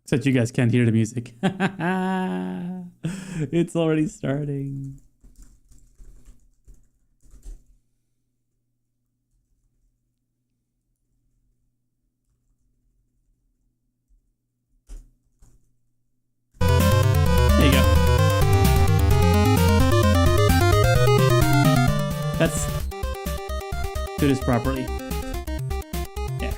Except you guys can't hear the music. It's already starting. There you go. Let's do this properly. Yeah.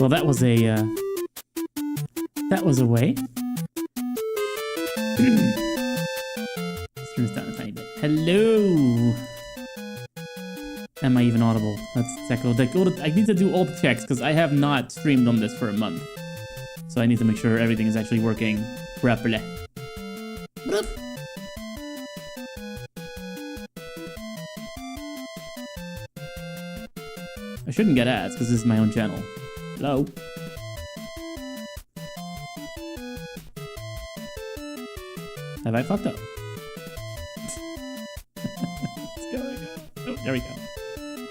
Well, that was a way. Let's turn this down a tiny bit. Hello. Am I even audible? Let's check. I need to do all the checks because I have not streamed on this for a month, so I need to make sure everything is actually working properly. I shouldn't get ads because this is my own channel. Hello? Have I fucked up? What's going on? Oh, there we go.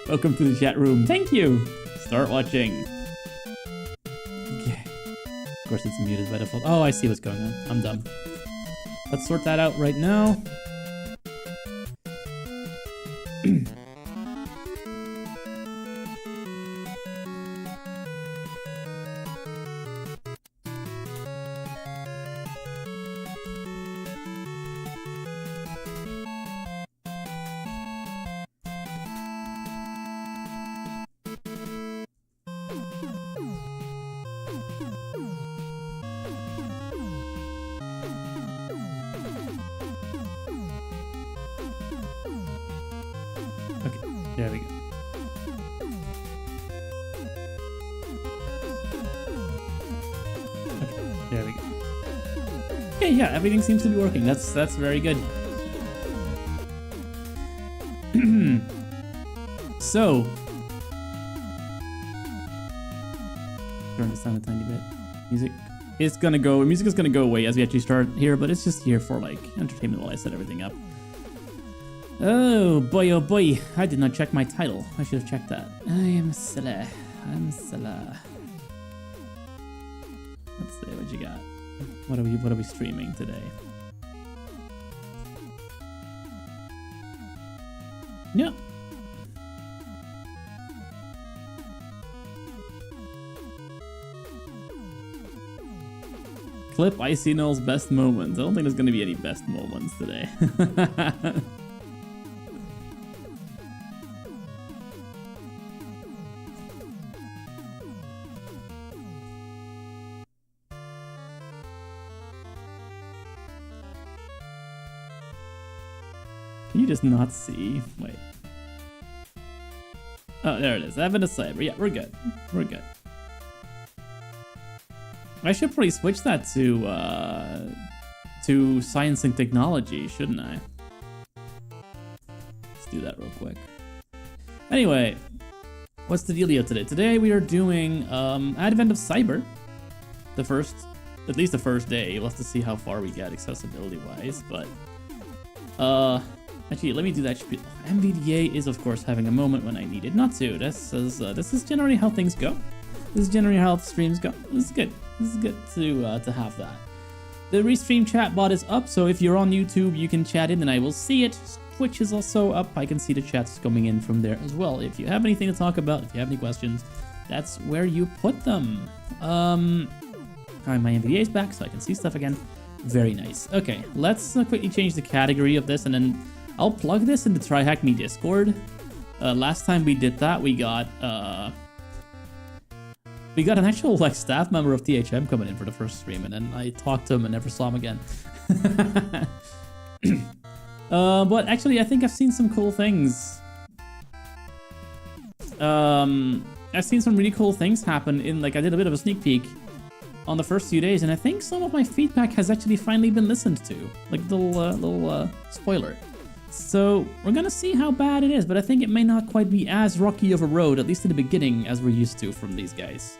Welcome to the chat room. Thank you! Start watching. Okay. Of course it's muted by default. Oh, I see what's going on. I'm dumb. Let's sort that out right now. There we go. Okay, there we go. Okay, yeah, everything seems to be working. That's very good. So, turn this down a tiny bit. Music is gonna go away as we actually start here, but it's just here for like entertainment while I set everything up. Oh boy, I did not check my title. I should have checked that. I am Salah. I'm Salah. Let's see what you got. What are we streaming today? Yeah. Clip Icinol's best moments. I don't think there's gonna be any best moments today. Can you just not see? Wait. Oh, there it is. Evan a Cyber. Yeah, we're good. We're good. I should probably switch that to science and technology, shouldn't I? Let's do that real quick. Anyway, what's the dealio today? Today we are doing Advent of Cyber. At least the first day. We'll have to see how far we get accessibility-wise, but... Actually, let me do that. MVDA is, of course, having a moment when I need it not to. This is generally how things go. This is generally how streams go. This is good. This is good to have that. The Restream chat bot is up, so if you're on YouTube, you can chat in and I will see it. Twitch is also up. I can see the chats coming in from there as well. If you have anything to talk about, if you have any questions, that's where you put them. My MVDA is back, so I can see stuff again. Very nice. Okay, let's quickly change the category of this, and then I'll plug this into TryHackMe Discord. Last time we did that, we got an actual like staff member of THM coming in for the first stream, and then I talked to him and never saw him again. But actually, I think I've seen some cool things. I've seen some really cool things happen in, like, I did a bit of a sneak peek on the first few days, and I think some of my feedback has actually finally been listened to. Like, little spoiler. So, we're gonna see how bad it is, but I think it may not quite be as rocky of a road, at least in the beginning, as we're used to from these guys.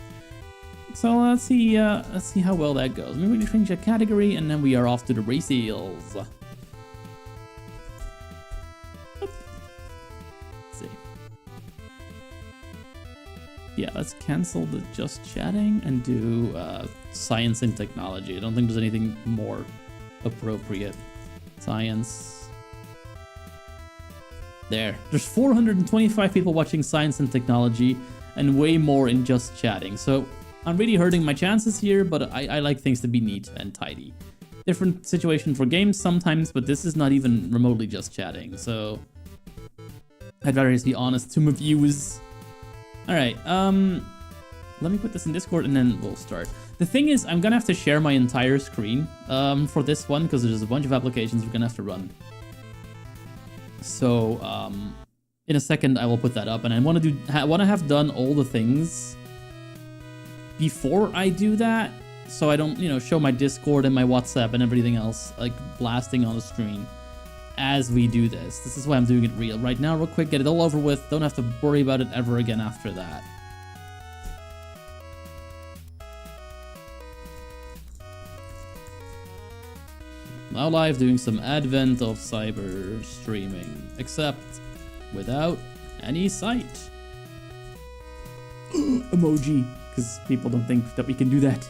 So, let's see how well that goes. Maybe we change a category, and then we are off to the races. Let's see. Yeah, let's cancel the just chatting and do science and technology. I don't think there's anything more appropriate. Science. There's 425 people watching science and technology and way more in just chatting. So I'm really hurting my chances here, but I like things to be neat and tidy. Different situation for games sometimes, but this is not even remotely just chatting. So I'd rather just be honest to my views. All right, let me put this in Discord and then we'll start. The thing is, I'm gonna have to share my entire screen for this one because there's a bunch of applications we're gonna have to run. So, in a second, I will put that up, and I want to have done all the things before I do that, so I don't, show my Discord and my WhatsApp and everything else like blasting on the screen as we do this. This is why I'm doing it right now, real quick, get it all over with. Don't have to worry about it ever again after that. Now live doing some Advent of Cyber streaming, except without any sight. Emoji, because people don't think that we can do that.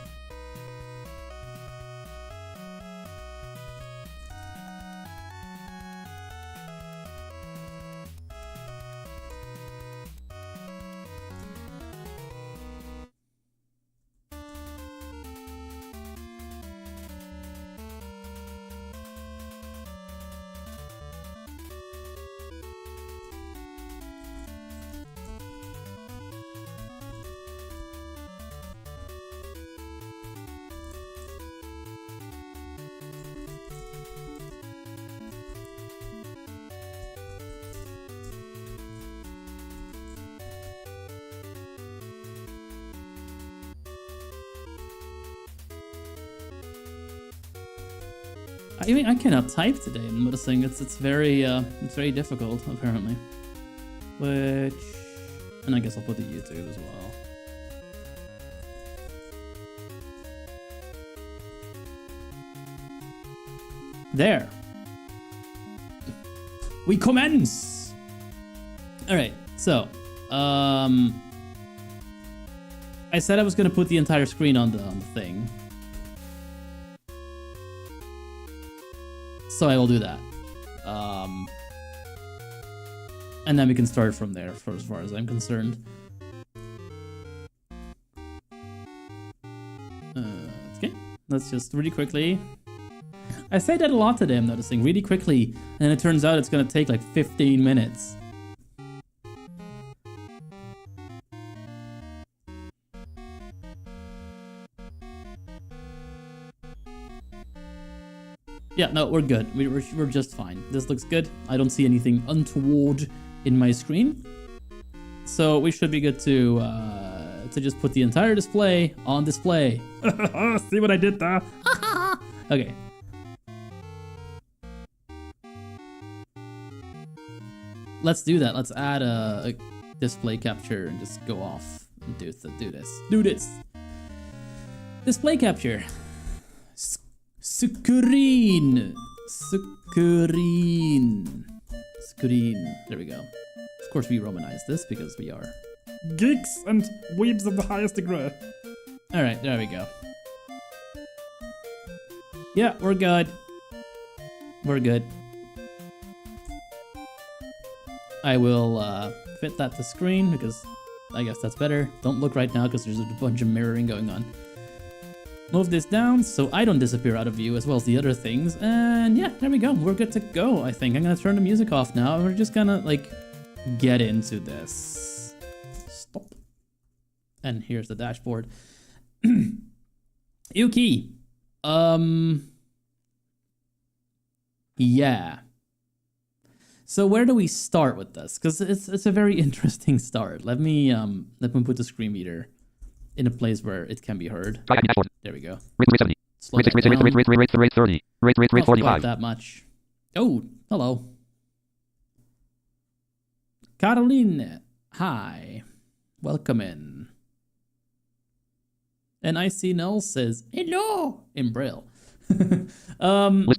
I mean, I cannot type today. I'm noticing it's very difficult apparently. And I guess I'll put the YouTube as well. There. We commence. All right. So, I said I was gonna put the entire screen on the thing. So I will do that. And then we can start from there, for as far as I'm concerned. Okay, let's just really quickly. I say that a lot today, I'm noticing, really quickly, and it turns out it's gonna take like 15 minutes. Yeah, no, we're good. We're just fine. This looks good. I don't see anything untoward in my screen. So we should be good to just put the entire display on display. See what I did there? Okay. Let's do that. Let's add display capture and just go off and do this. Do this. Display capture. Screen. There we go. Of course, we romanize this because we are geeks and weebs of the highest degree. All right, there we go. Yeah, we're good. We're good. I will fit that to screen because I guess that's better. Don't look right now because there's a bunch of mirroring going on. Move this down so I don't disappear out of view as well as the other things. And yeah, there we go. We're good to go, I think. I'm going to turn the music off now. And we're just going to, like, get into this. Stop. And here's the dashboard. Yuki. Yeah. So where do we start with this? Because it's a very interesting start. Let me put the screen meter in a place where it can be heard. There we go. Rate 70. Slow that down. Rate 30. Rate Not 45. quite that much. Oh, hello. Caroline, hi. Welcome in. And I see Null says, hello, in Braille. List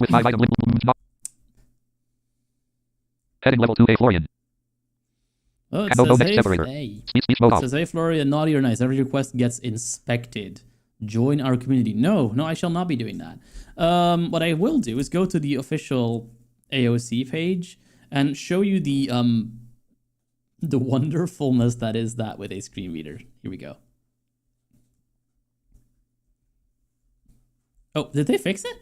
with 5 item Heading level 2A Florian. Oh, it Camo says, hey, separator. hey. Speech mode It off. says, hey, Florian, naughty or nice. Every request gets inspected. Join our community. No, I shall not be doing that. What I will do is go to the official AOC page and show you the wonderfulness that is that with a screen reader. Here we go. Oh, did they fix it?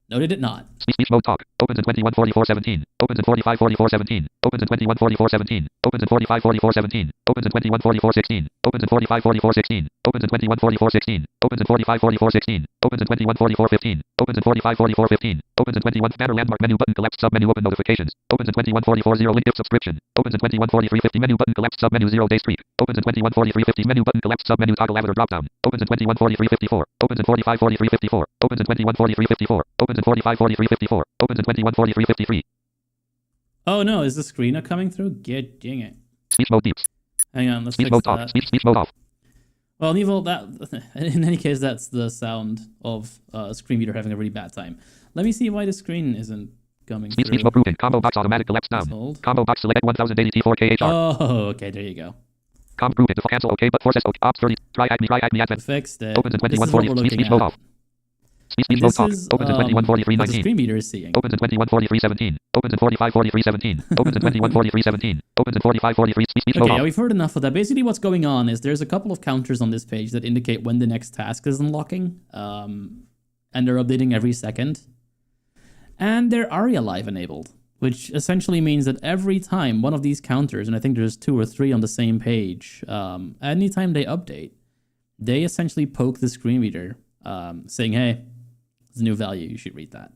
No, they did not. Speech mode talk. Opens in 21:44:17. Opens in 45:44:17. Opens in 21:44:17. Opens in 45:44:17. Opens in 21:44:16. Opens in 45:44:16. Opens in 21:44:16. Opens in 45:44:16. Opens in 21:44:15. Opens in 45:44:15. Opens in 21 banner landmark menu button collapsed sub menu open notifications. Opens in 21:44:0 link gift subscription. Opens in 21:43:50 menu button collapsed sub menu 0 day streak. Opens in 21:43:50 menu button collapsed sub menu toggle avatar drop down. Opens in 21:43:54. Opens in 45:43:54. Opens in 21:43:54. Opens in 45:43:54. Opens in 21:43:53. Oh no, is the screen not coming through? Get dang it. Speech mode deeps. Hang on, let's Speech fix mode that. talk. Speech mode off. Well, Neville, that in any case, that's the sound of a screen reader having a really bad time. Let me see why the screen isn't coming through. Speech mode proven. Combo box automatic collapse down. Hold. Combo box select 1080 T4K HR. Oh, okay, there you go. Com proven. Cancel OK but forces OK. Ops 30. Try acme advent. Fixed it. Opens in This is what we're 21:40. looking Speech mode at. off. Speech mode talk. This is Opens in what the 21:43:19. screen reader is seeing. Opens in 21:43:17. Opens in 45:43:17. Opens in 21:43:17. Opens in 45:43. Speech mode Okay, off. yeah, we've heard enough of that. Basically, what's going on is there's a couple of counters on this page that indicate when the next task is unlocking, and they're updating every second. And they're ARIA Live enabled, which essentially means that every time one of these counters, and I think there's 2 or 3 on the same page, anytime they update, they essentially poke the screen reader, saying, hey, it's a new value, you should read that.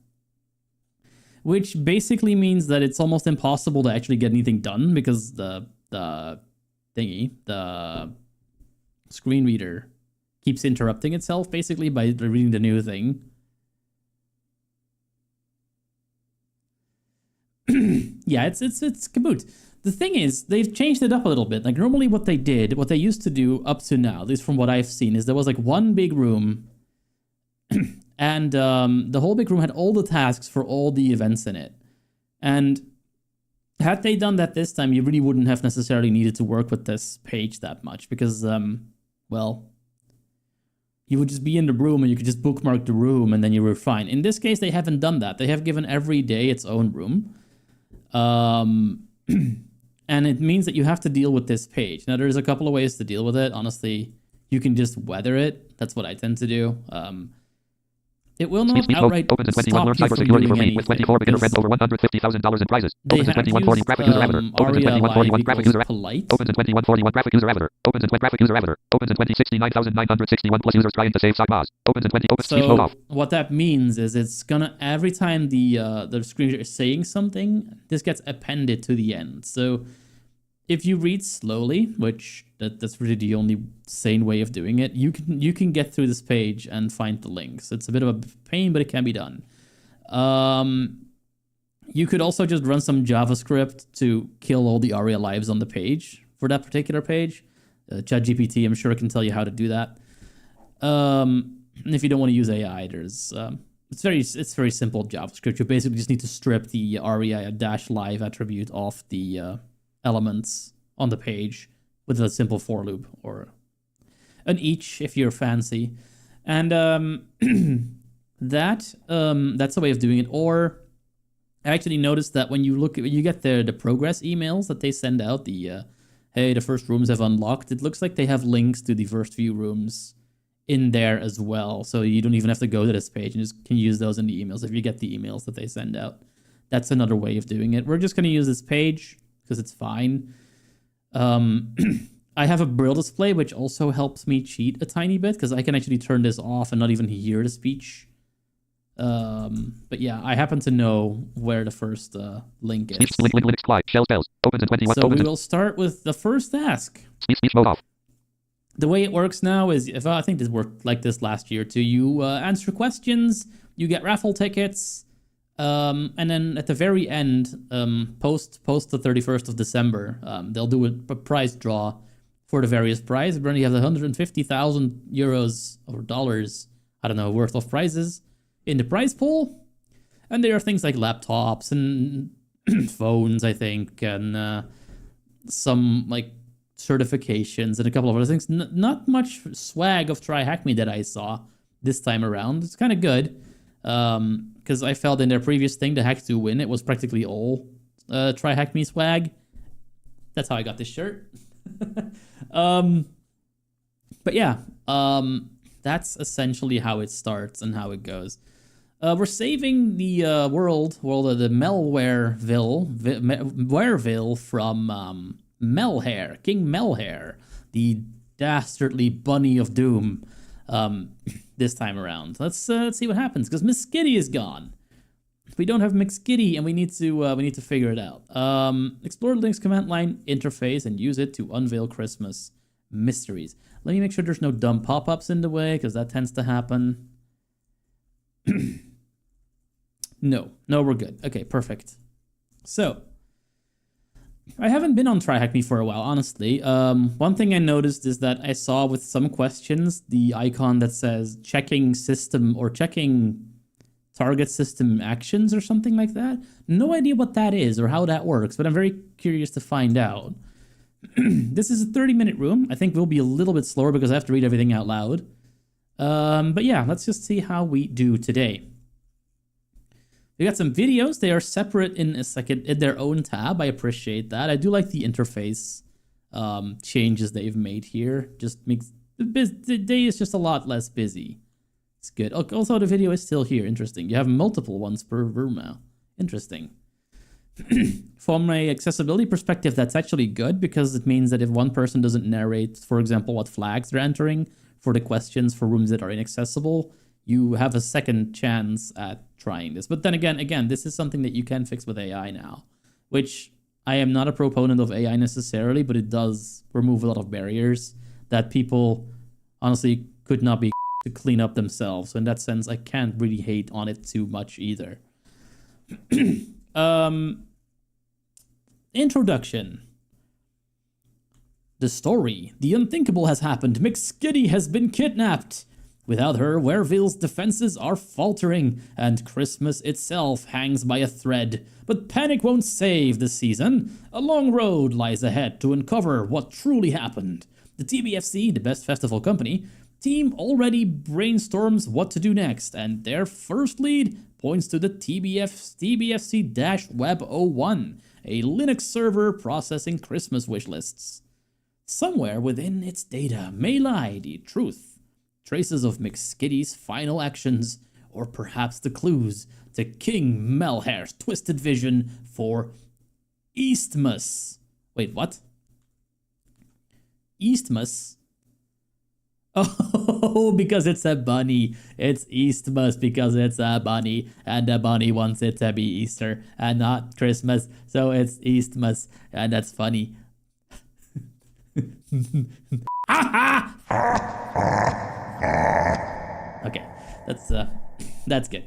Which basically means that it's almost impossible to actually get anything done because the screen reader keeps interrupting itself basically by reading the new thing. Yeah, it's kaboot. The thing is, they've changed it up a little bit. Like normally what they used to do up to now, at least from what I've seen, is there was like one big room and the whole big room had all the tasks for all the events in it. And had they done that this time, you really wouldn't have necessarily needed to work with this page that much because, well, you would just be in the room and you could just bookmark the room and then you were fine. In this case, they haven't done that. They have given every day its own room. And it means that you have to deal with this page. Now, there's a couple of ways to deal with it. Honestly, you can just weather it. That's what I tend to do. It will not outright Opens in 21 stop learn you from cybersecurity doing for free anything. with 24 beginner friends over $150,000 in prizes. They Opens in have 2140 used graphic user avatar. Opens in ARIA 2141 Live graphic equals user avatar. polite. Opens in 2141 graphic user avatar. Opens in 20 graphic user avatar. Opens in 2069,961 plus users trying to save side boss. Opens in 20 open speech mode So off. what that means is it's gonna every time the screen reader is saying something, this gets appended to the end. So if you read slowly, which that's really the only sane way of doing it, you can get through this page and find the links. It's a bit of a pain, but it can be done. You could also just run some JavaScript to kill all the ARIA lives on the page, for that particular page. ChatGPT, I'm sure, can tell you how to do that. And if you don't want to use AI, there's it's very simple JavaScript. You basically just need to strip the rei-live attribute off the elements on the page with a simple for loop or an each if you're fancy, and that's a way of doing it. Or I actually noticed that when you get the progress emails that they send out, the hey, the first rooms have unlocked, it looks like they have links to the first few rooms in there as well. So you don't even have to go to this page and just can use those in the emails if you get the emails that they send out. That's another way of doing it. We're just going to use this page because it's fine. I have a Braille display, which also helps me cheat a tiny bit because I can actually turn this off and not even hear the speech. But yeah, I happen to know where the first link is. Shell spells. Opens in 21. So we will start with the first ask. Speech mode off. The way it works now is, if I think this worked like this last year too, you answer questions, you get raffle tickets, and then at the very end, post the 31st of December, they'll do a prize draw for the various prizes. We already have 150,000 euros or dollars, I don't know, worth of prizes in the prize pool. And there are things like laptops and phones, I think, and some like certifications and a couple of other things. Not much swag of Try Hack Me that I saw this time around. It's kind of good because I felt in their previous thing, the Hack to Win, it was practically all Try Hack Me swag. That's how I got this shirt. But yeah, that's essentially how it starts and how it goes. We're saving the world of the Malhareville from Malhare, King Malhare, the dastardly bunny of doom. This time around, let's see what happens because Mcskidy is gone. We don't have Mcskidy, and we need to figure it out. Explore the Linux command line interface and use it to unveil Christmas mysteries. Let me make sure there's no dumb pop-ups in the way because that tends to happen. No, we're good. Okay, perfect. So I haven't been on Try Hack Me for a while, honestly. One thing I noticed is that I saw with some questions the icon that says checking system or checking target system actions or something like that. No idea what that is or how that works, but I'm very curious to find out. This is a 30-minute room. I think we'll be a little bit slower because I have to read everything out loud. But yeah, let's just see how we do today. We got some videos. They are separate in their own tab. I appreciate that. I do like the interface changes they've made here. Just makes the day is just a lot less busy. It's good. Also, the video is still here. Interesting. You have multiple ones per room now. Interesting. From an accessibility perspective, that's actually good because it means that if one person doesn't narrate, for example, what flags they're entering for the questions for rooms that are inaccessible, you have a second chance at trying this. But then again, this is something that you can fix with AI now, which I am not a proponent of AI necessarily, but it does remove a lot of barriers that people honestly could not be to clean up themselves. So in that sense, I can't really hate on it too much either. Introduction. The story. The unthinkable has happened. Mcskidy has been kidnapped. Without her, Wareville's defenses are faltering, and Christmas itself hangs by a thread. But panic won't save the season. A long road lies ahead to uncover what truly happened. The TBFC, the Best Festival Company, team already brainstorms what to do next, and their first lead points to the TBFC-Web01, a Linux server processing Christmas wish lists. Somewhere within its data may lie the truth. Traces of Mcskidy's final actions, or perhaps the clues to King Malhare's twisted vision for Eastmas. Wait, what? Eastmas? Oh, because it's a bunny. It's Eastmas because it's a bunny, and the bunny wants it to be Easter and not Christmas, so it's Eastmas, and that's funny. Okay, that's good.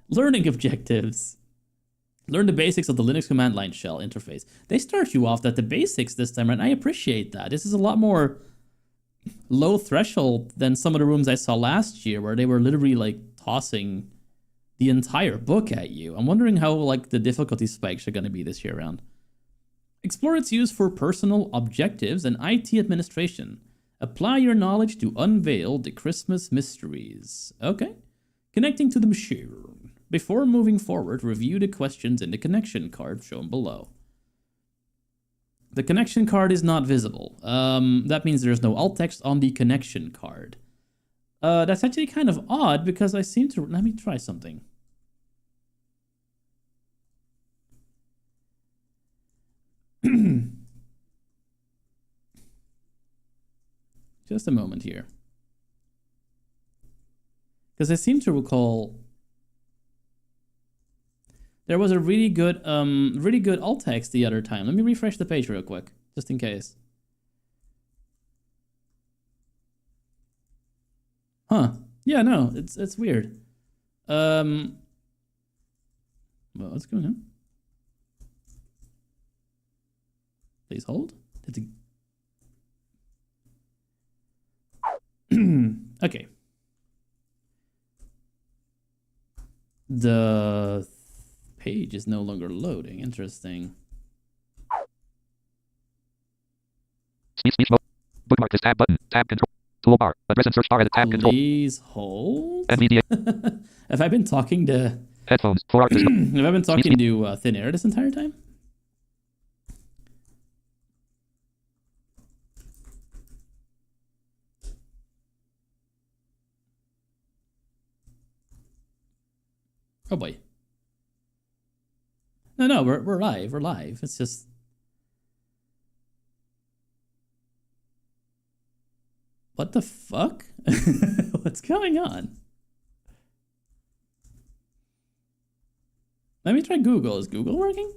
Learning objectives. Learn the basics of the Linux command line shell interface. They start you off at the basics this time, and I appreciate that. This is a lot more low threshold than some of the rooms I saw last year, where they were literally like tossing the entire book at you. I'm wondering how like the difficulty spikes are going to be this year around. Explore its use for personal objectives and IT administration. Apply your knowledge to unveil the Christmas mysteries. Okay. Connecting to the machine. Before moving forward, review the questions in the connection card shown below. The connection card is not visible. That means there's no alt text on the connection card. That's actually kind of odd because I seem to... Let me try something. Just a moment here. Because I seem to recall there was a really good alt text the other time. Let me refresh the page real quick, just in case. Huh. Yeah, no, it's weird. Well, what's going on? Please hold. Okay. The page is no longer loading. Interesting. Speech mode. Bookmark this tab button. Tab control. Toolbar. Address and search bar at the tab control. Please hold. NVDA. Have I been talking to... Headphones. 4 artists. Have I been talking to Thin Air this entire time? Oh boy. No, we're live. We're live. It's just... What the fuck? What's going on? Let me try Google. Is Google working?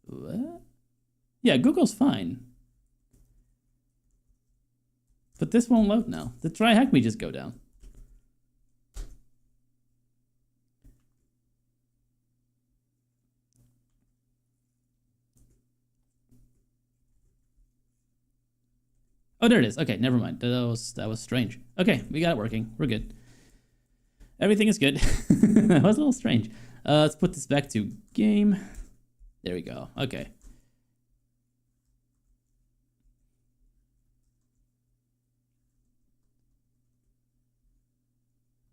What? Yeah, Google's fine. But this won't load now. The try hack me just go down. Oh, there it is. Okay, never mind. That was strange. Okay, we got it working. We're good. Everything is good. That was a little strange. Let's put this back to game. There we go. Okay.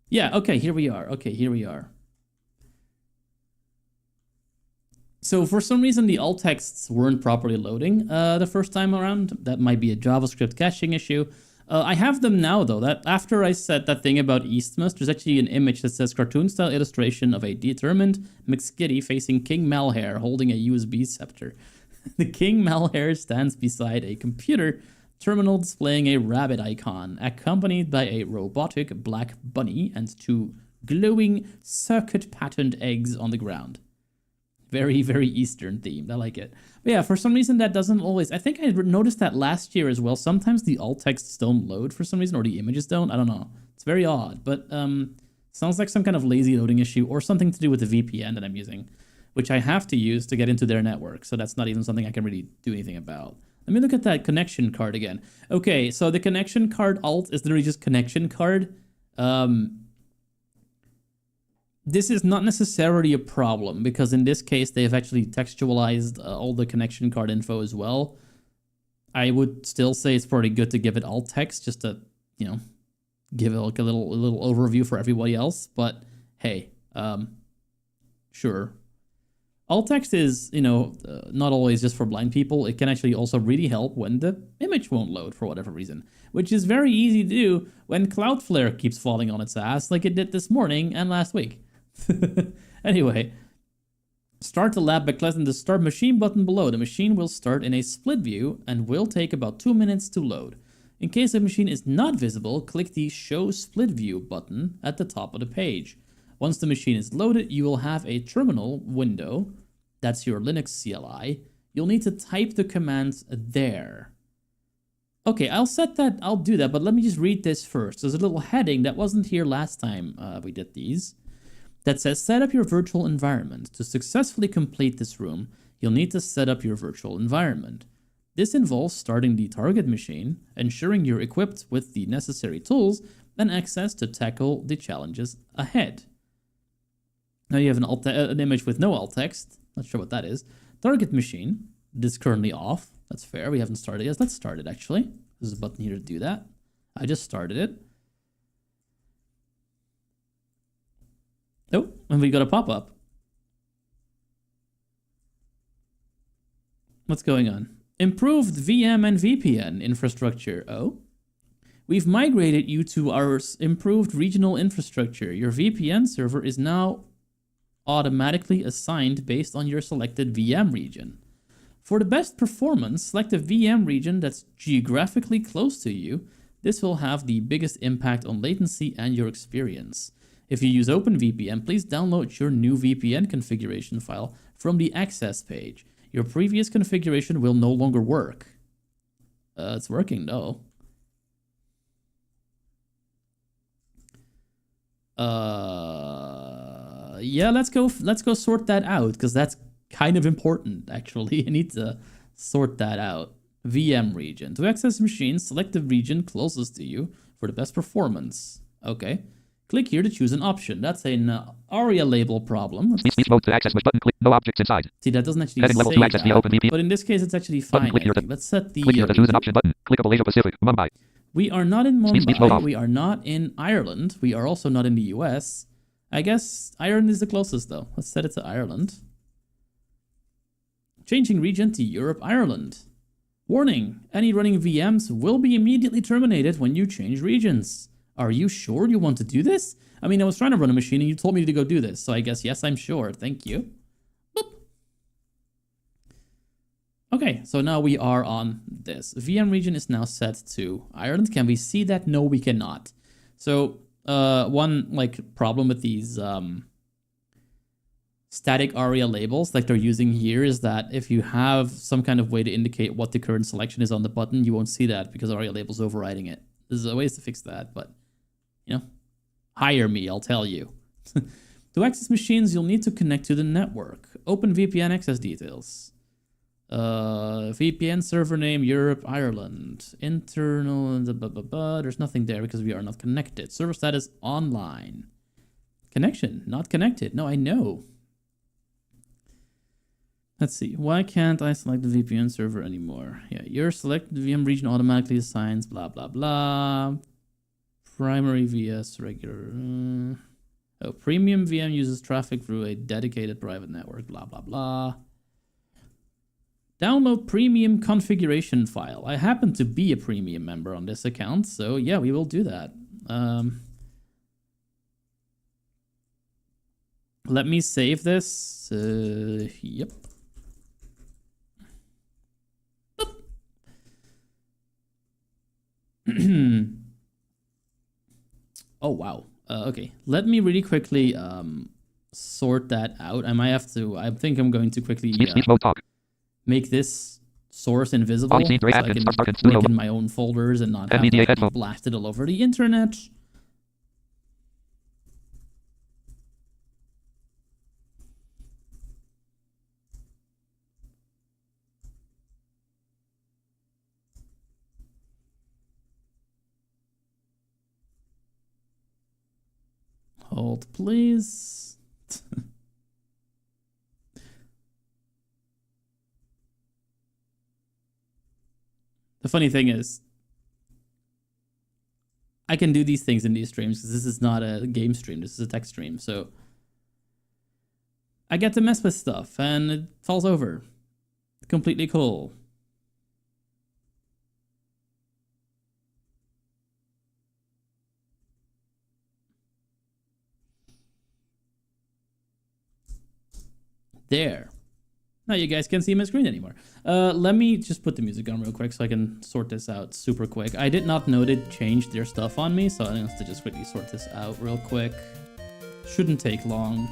Yeah, okay, here we are. Okay, here we are. So for some reason, the alt texts weren't properly loading the first time around. That might be a JavaScript caching issue. I have them now, though. That after I said that thing about Eastmas, there's actually an image that says cartoon-style illustration of a determined Mcskidy facing King Malhare holding a USB scepter. The King Malhare stands beside a computer terminal displaying a rabbit icon, accompanied by a robotic black bunny and 2 glowing circuit-patterned eggs on the ground. Very, very Eastern themed. I like it. But yeah, for some reason that doesn't always... I think I noticed that last year as well. Sometimes the alt texts don't load for some reason, or the images don't. I don't know. It's very odd, but sounds like some kind of lazy loading issue or something to do with the VPN that I'm using, which I have to use to get into their network. So that's not even something I can really do anything about. Let me look at that connection card again. Okay, so the connection card alt is literally just connection card. This is not necessarily a problem because in this case, they have actually textualized all the connection card info as well. I would still say it's probably good to give it alt text just to, you know, give it like a little overview for everybody else. But hey, sure. Alt text is, you know, not always just for blind people. It can actually also really help when the image won't load for whatever reason, which is very easy to do when Cloudflare keeps falling on its ass like it did this morning and last week. Anyway, start the lab by clicking the Start Machine button below. The machine will start in a split view and will take about 2 minutes to load. In case the machine is not visible, click the Show Split View button at the top of the page. Once the machine is loaded, you will have a terminal window. That's your Linux CLI. You'll need to type the commands there. Okay, I'll set that. I'll do that, but let me just read this first. There's a little heading that wasn't here last time we did these that says set up your virtual environment. To successfully complete this room, you'll need to set up your virtual environment. This involves starting the target machine, ensuring you're equipped with the necessary tools and access to tackle the challenges ahead. Now you have an image with no alt text. Not sure what that is. Target machine. This is currently off. That's fair. We haven't started yet. Let's start it, actually. There's a button here to do that. I just started it. Oh, and we got a pop-up. What's going on? Improved VM and VPN infrastructure. Oh. We've migrated you to our improved regional infrastructure. Your VPN server is now automatically assigned based on your selected VM region. For the best performance, select a VM region that's geographically close to you. This will have the biggest impact on latency and your experience. If you use OpenVPN, please download your new VPN configuration file from the access page. Your previous configuration will no longer work. It's working, though. Yeah, let's go sort that out, because that's kind of important, actually. I need to sort that out. VM region. To access machines, select the region closest to you for the best performance. Okay. Click here to choose an option. That's an ARIA label problem. Speech mode to access which button. Click no objects inside. See, that doesn't actually Heading level say to access the that, OpenVPN. but in this case, it's actually fine. Click here to, Let's set the... click here to choose an option button. Clickable Asia Pacific. Mumbai. We are not in Speech mode Mumbai. off. We are not in Ireland. We are also not in the US. I guess Ireland is the closest, though. Let's set it to Ireland. Changing region to Europe, Ireland. Warning, any running VMs will be immediately terminated when you change regions. Are you sure you want to do this? I mean, I was trying to run a machine and you told me to go do this, so I guess yes, I'm sure. Thank you. Boop. Okay, so now we are on this. VM region is now set to Ireland. Can we see that? No, we cannot. So, one problem with these static ARIA labels like they're using here is that if you have some kind of way to indicate what the current selection is on the button, you won't see that because ARIA label's overriding it. There's ways to fix that, but, you know, hire me, I'll tell you. To access machines, you'll need to connect to the network. Open VPN access details. VPN server name, Europe, Ireland. Internal, there's nothing there because we are not connected. Server status, online. Connection, not connected. No, I know. Let's see. Why can't I select the VPN server anymore? Yeah, your selected VM region automatically assigns blah, blah, blah. Primary VS regular. Oh, premium VM uses traffic through a dedicated private network, blah, blah, blah. Download premium configuration file. I happen to be a premium member on this account, so yeah, we will do that. Let me save this. Yep. Oh, wow. Okay, let me really quickly sort that out. I might have to, I think I'm going to quickly make this source invisible so I can link in my own folders and not have that blasted all over the internet. Hold, please. The funny thing is, I can do these things in these streams because this is not a game stream. This is a tech stream. So I get to mess with stuff and it falls over. Completely cool. There. Now you guys can't see my screen anymore. Let me just put the music on real quick so I can sort this out super quick. I did not know it changed their stuff on me, so I have to just quickly sort this out real quick. Shouldn't take long.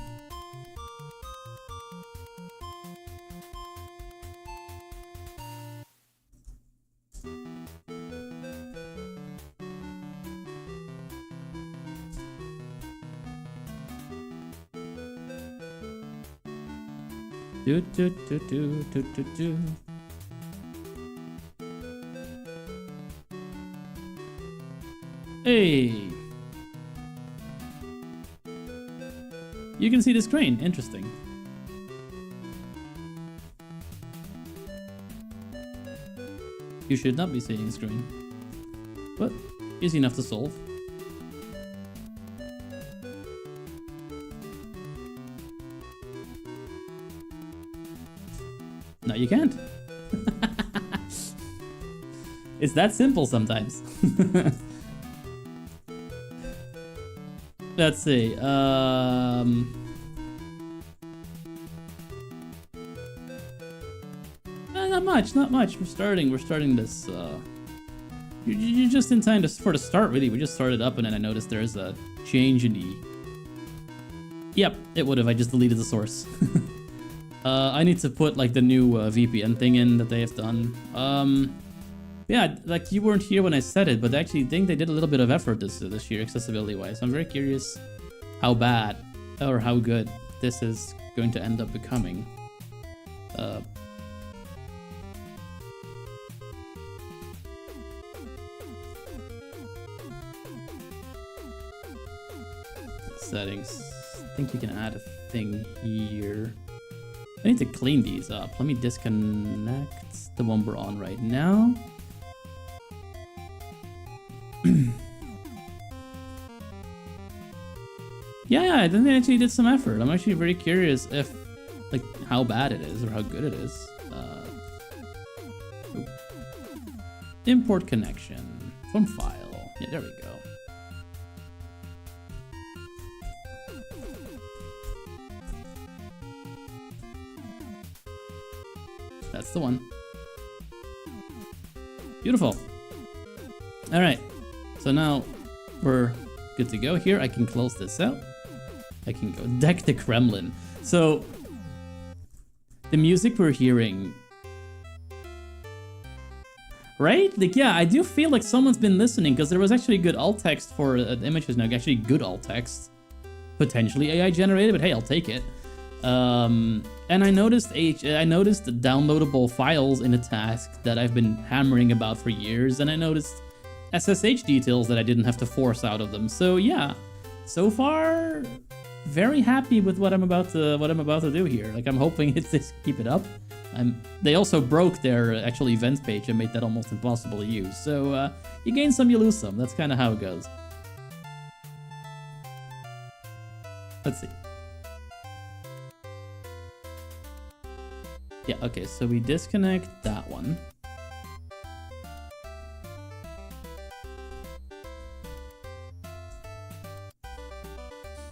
Do, do, do, do, do, do, do. Hey! You can see the screen. Interesting. You should not be seeing the screen. But easy enough to solve. No, you can't. It's that simple sometimes. Let's see. Not much. We're starting this. You're just in time for the start, really. We just started up, and then I noticed there's a change in the. Yep, it would have. I just deleted the source. I need to put like the new VPN thing in that they have done. Yeah, like you weren't here when I said it, but I actually think they did a little bit of effort this year, accessibility-wise. I'm very curious how bad or how good this is going to end up becoming. Settings. I think you can add a thing here. I need to clean these up. Let me disconnect the one we're on right now. Yeah, I think they actually did some effort. I'm actually very curious if, like, how bad it is or how good it is. Import connection from file. Yeah, there we go. That's the one. Beautiful. All right. So now we're good to go here. I can close this out. I can go deck the Kremlin. So the music we're hearing, right? Like, yeah, I do feel like someone's been listening because there was actually good alt text for the images now. Actually good alt text. Potentially AI generated, but hey, I'll take it. And I noticed the downloadable files in a task that I've been hammering about for years, and I noticed SSH details that I didn't have to force out of them. So yeah, so far, very happy with what I'm about to do here. Like, I'm hoping it's just keep it up. They also broke their actual events page and made that almost impossible to use. So you gain some, you lose some. That's kind of how it goes. Let's see. Yeah, okay, so we disconnect that one.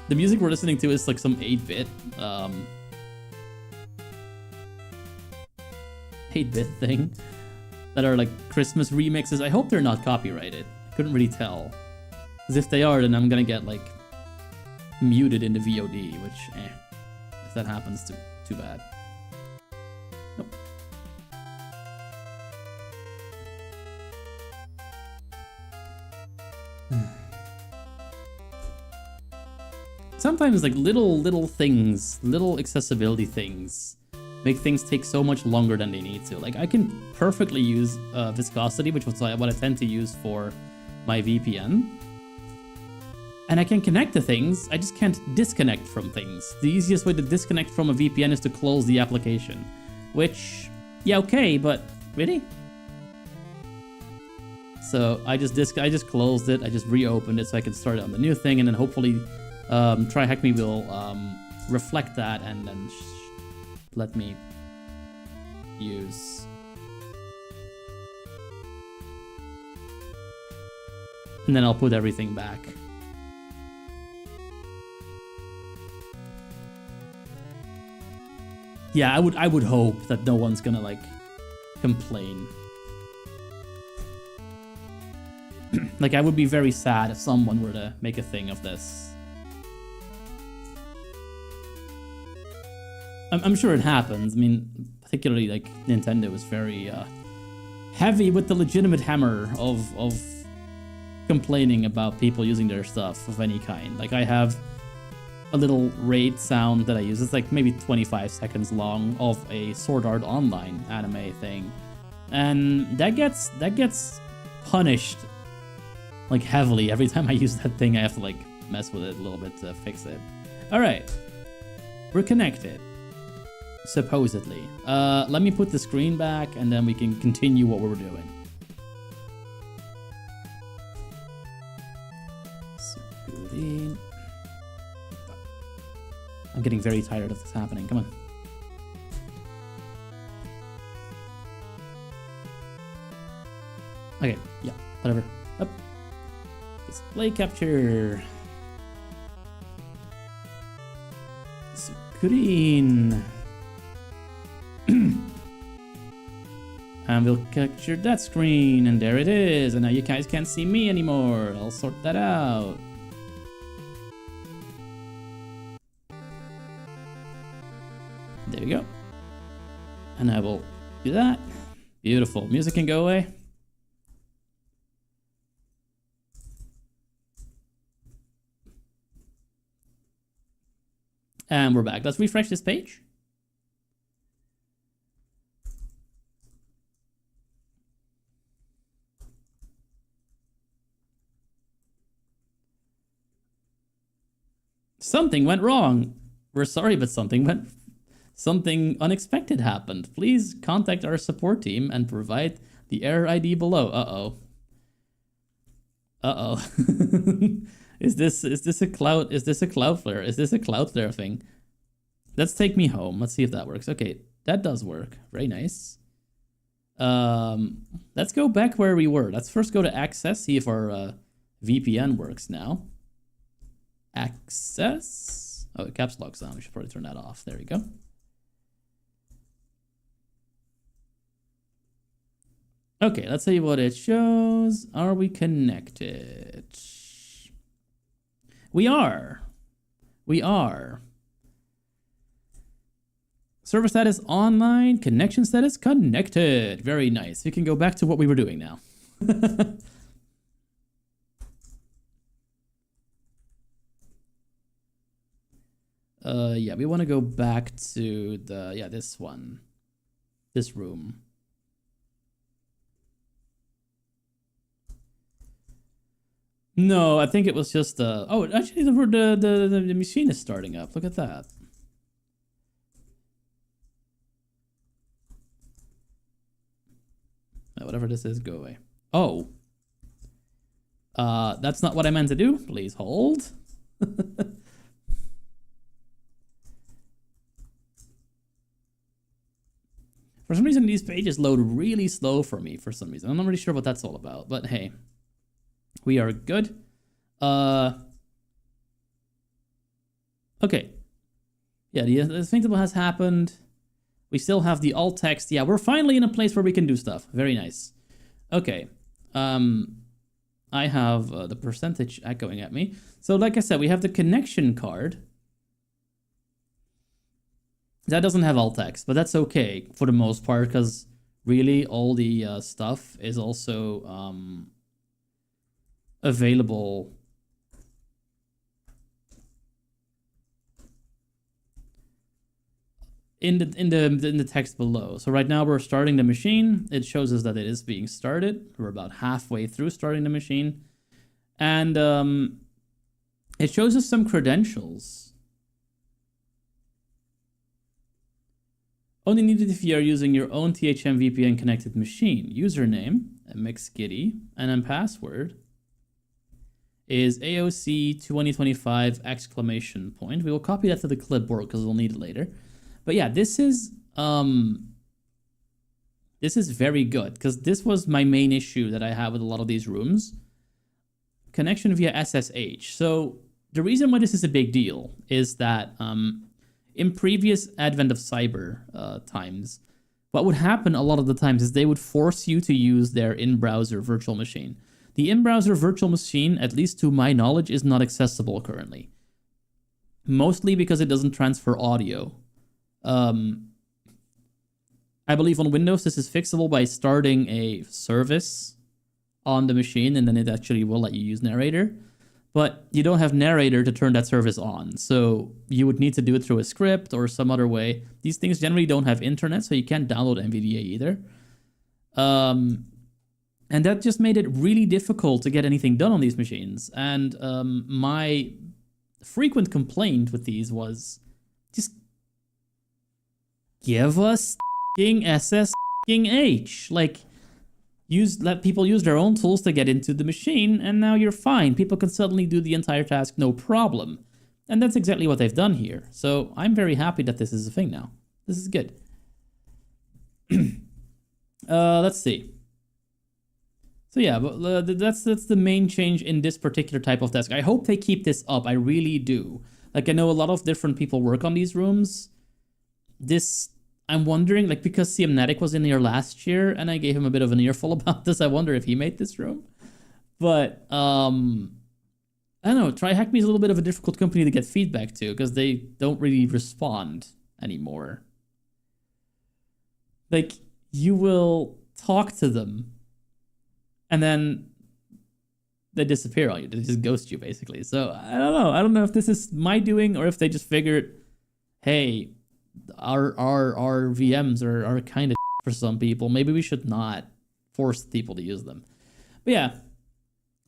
The music we're listening to is like some 8-bit 8-bit thing that are like Christmas remixes. I hope they're not copyrighted. Couldn't really tell. Because if they are, then I'm gonna get like muted in the VOD, which if that happens, too bad. Nope. Sometimes like little things, little accessibility things make things take so much longer than they need to. Like, I can perfectly use viscosity, which was what I tend to use for my VPN. And I can connect to things, I just can't disconnect from things. The easiest way to disconnect from a VPN is to close the application. Which, yeah, okay, but really? So I just closed it, I just reopened it so I could start it on the new thing, and then hopefully TryHackMe will reflect that and then let me use. And then I'll put everything back. Yeah, I would hope that no one's gonna like complain. Like, I would be very sad if someone were to make a thing of this. I'm sure it happens. I mean, particularly like Nintendo is very heavy with the legitimate hammer of complaining about people using their stuff of any kind. Like, I have a little raid sound that I use. It's like maybe 25 seconds long of a Sword Art Online anime thing. And that gets punished like heavily every time I use that thing. I have to like mess with it a little bit to fix it. All right, we're connected, supposedly. Let me put the screen back and then we can continue what we're doing. Screen. I'm getting very tired of this happening. Come on. Okay, yeah, whatever. Up. Display capture. Screen. And we'll capture that screen, and there it is. And now you guys can't see me anymore. I'll sort that out. There we go. And I will do that. Beautiful. Music can go away. And we're back. Let's refresh this page. Something went wrong. We're sorry, but something unexpected happened. Please contact our support team and provide the error ID below. Uh-oh. Uh-oh. Is this a Cloudflare? Is this a Cloudflare thing? Let's take me home. Let's see if that works. Okay, that does work. Very nice. Let's go back where we were. Let's first go to access, see if our VPN works now. Access. Oh, caps lock's on. We should probably turn that off. There we go. Okay, let's see what it shows. Are we connected? We are. We are. Server status online. Connection status connected. Very nice. We can go back to what we were doing now. Yeah, we want to go back to the, yeah, this one. This room. No, I think it was just oh, actually the machine is starting up. Look at that. Whatever this is, go away. Oh. That's not what I meant to do. Please hold. For some reason, these pages load really slow for me for some reason. I'm not really sure what that's all about, but hey. We are good. Okay. Yeah, the thing that has happened. We still have the alt text. Yeah, we're finally in a place where we can do stuff. Very nice. Okay. I have the percentage echoing at me. So like I said, we have the connection card. That doesn't have alt text, but that's okay for the most part, because really all the stuff is also available in the text below. So right now we're starting the machine. It shows us that it is being started. We're about halfway through starting the machine, and it shows us some credentials. Only needed if you are using your own THM VPN connected machine. Username, Mcskidy, and then password is AOC 2025 exclamation point. We will copy that to the clipboard because we'll need it later. But yeah, this is very good, because this was my main issue that I have with a lot of these rooms. Connection via SSH. So the reason why this is a big deal is that in previous advent of cyber times, what would happen a lot of the times is they would force you to use their in-browser virtual machine. The in-browser virtual machine, at least to my knowledge, is not accessible currently. Mostly because it doesn't transfer audio. I believe on Windows this is fixable by starting a service on the machine, and then it actually will let you use narrator. but you don't have narrator to turn that service on. So you would need to do it through a script or some other way. These things generally don't have internet, so you can't download NVDA either. And that just made it really difficult to get anything done on these machines. And my frequent complaint with these was just give us SSH. Like, let people use their own tools to get into the machine, and now you're fine. People can suddenly do the entire task, no problem. And that's exactly what they've done here. So I'm very happy that this is a thing now. This is good. Let's see. So yeah, but that's the main change in this particular type of task. I hope they keep this up. I really do. Like, I know a lot of different people work on these rooms. I'm wondering, like, because CMnetic was in here last year, and I gave him a bit of an earful about this, I wonder if he made this room. But, I don't know, TryHackMe is a little bit of a difficult company to get feedback to, because they don't really respond anymore. Like, you will talk to them, and then they disappear on you. They just ghost you, basically. So, I don't know. I don't know if this is my doing, or if they just figured, hey, our VMs are kind of for some people. Maybe we should not force people to use them. But yeah,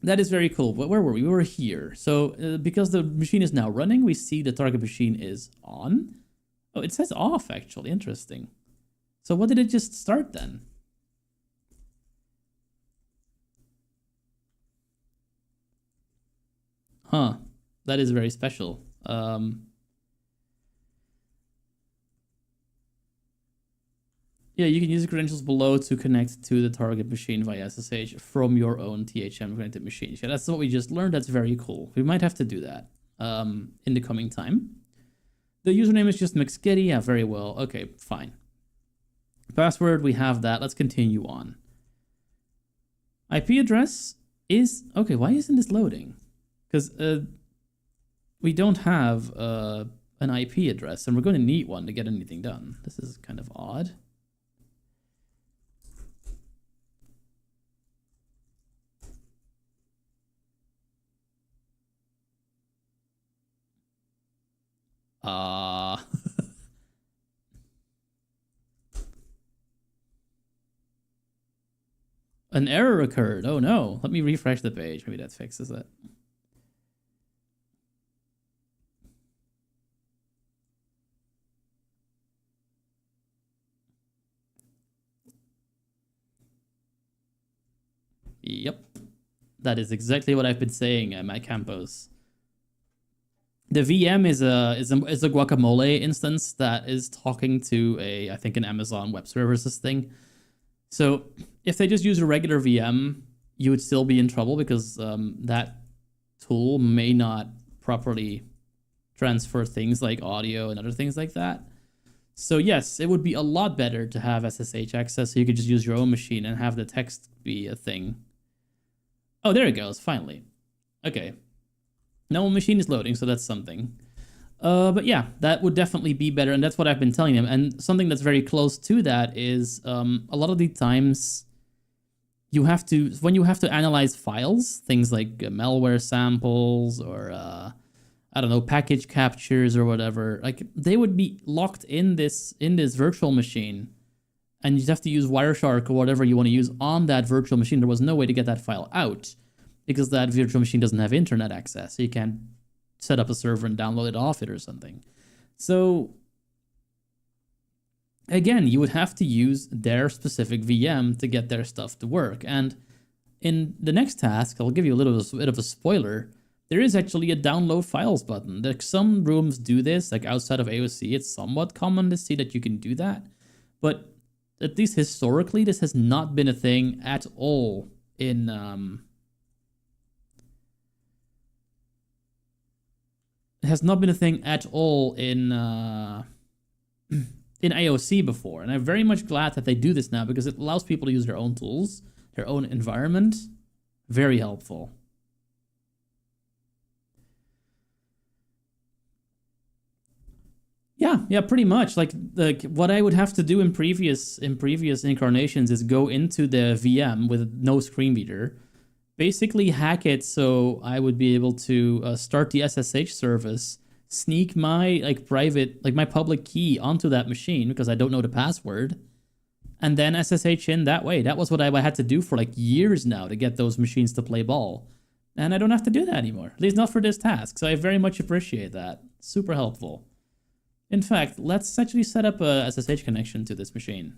that is very cool. But where were we? We were here. So because the machine is now running, we see the target machine is on. Oh, it says off, actually. Interesting. So what did it just start then? Huh. That is very special. Yeah, you can use the credentials below to connect to the target machine via SSH from your own THM connected machines. Yeah, that's what we just learned. That's very cool. We might have to do that in the coming time. The username is just Mcskidy. Yeah, very well. Okay, fine. Password, we have that. Let's continue on. IP address is... Okay, why isn't this loading? Because we don't have an IP address, and we're going to need one to get anything done. This is kind of odd. An error occurred. Oh no. Let me refresh the page. Maybe that fixes it. Yep. That is exactly what I've been saying at my campos. The VM is a guacamole instance that is talking to I think an Amazon Web Services thing. So if they just use a regular VM, you would still be in trouble because that tool may not properly transfer things like audio and other things like that. So yes, it would be a lot better to have SSH access so you could just use your own machine and have the text be a thing. Oh, there it goes, finally. Okay. No machine is loading, so that's something. But yeah, that would definitely be better, and that's what I've been telling them. And something that's very close to that is a lot of the times when you have to analyze files, things like malware samples or I don't know, package captures or whatever, like they would be locked in this virtual machine, and you'd have to use Wireshark or whatever you want to use on that virtual machine. There was no way to get that file out because that virtual machine doesn't have internet access, so you can't set up a server and download it off it or something. So again, you would have to use their specific VM to get their stuff to work. And in the next task, I'll give you a little bit of a spoiler. There is actually a download files button. Like some rooms do this, like outside of AOC, it's somewhat common to see that you can do that. But at least historically, this has not been a thing at all in it has not been a thing at all in AOC before, and I'm very much glad that they do this now because it allows people to use their own tools, their own environment. Very helpful. Yeah, pretty much. Like what I would have to do in previous incarnations is go into the VM with no screen reader, basically hack it so I would be able to start the SSH service, sneak my like private, like my public key onto that machine because I don't know the password, and then SSH in that way. That was what I had to do for like years now to get those machines to play ball. And I don't have to do that anymore, at least not for this task. So I very much appreciate that. Super helpful. In fact, let's actually set up a SSH connection to this machine.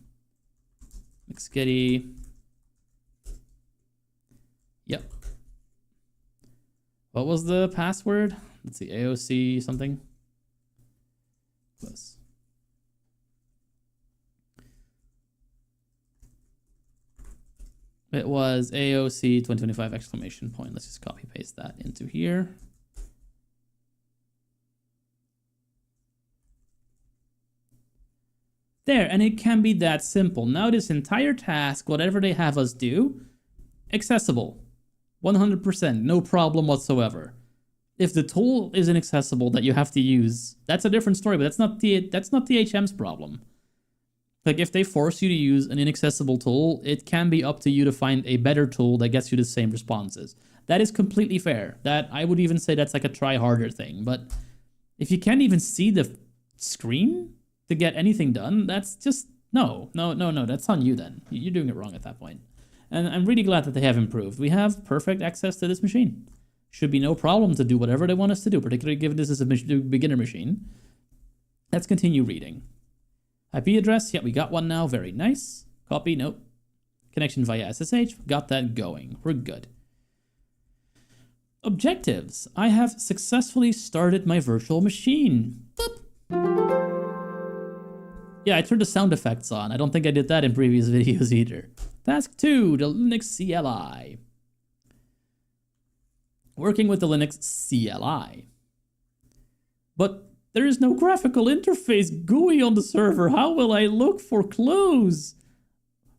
Mcskidy. Yep. What was the password? Let's see, AOC something. Close. It was AOC 2025 exclamation point. Let's just copy paste that into here. There, and it can be that simple. Now this entire task, whatever they have us do, accessible. 100%, no problem whatsoever. If the tool is inaccessible that you have to use, that's a different story, but that's not the HM's problem. Like, if they force you to use an inaccessible tool, it can be up to you to find a better tool that gets you the same responses. That is completely fair. That, I would even say that's like a try harder thing. But if you can't even see the screen to get anything done, that's just, no, that's on you then. You're doing it wrong at that point. And I'm really glad that they have improved. We have perfect access to this machine. Should be no problem to do whatever they want us to do, particularly given this is a beginner machine. Let's continue reading. IP address, yeah, we got one now, very nice. Copy, nope. Connection via SSH, got that going, we're good. Objectives, I have successfully started my virtual machine. Boop. Yeah, I turned the sound effects on, I don't think I did that in previous videos either. Task 2, the Linux CLI. Working with the Linux CLI. But there is no graphical interface GUI on the server. How will I look for clues?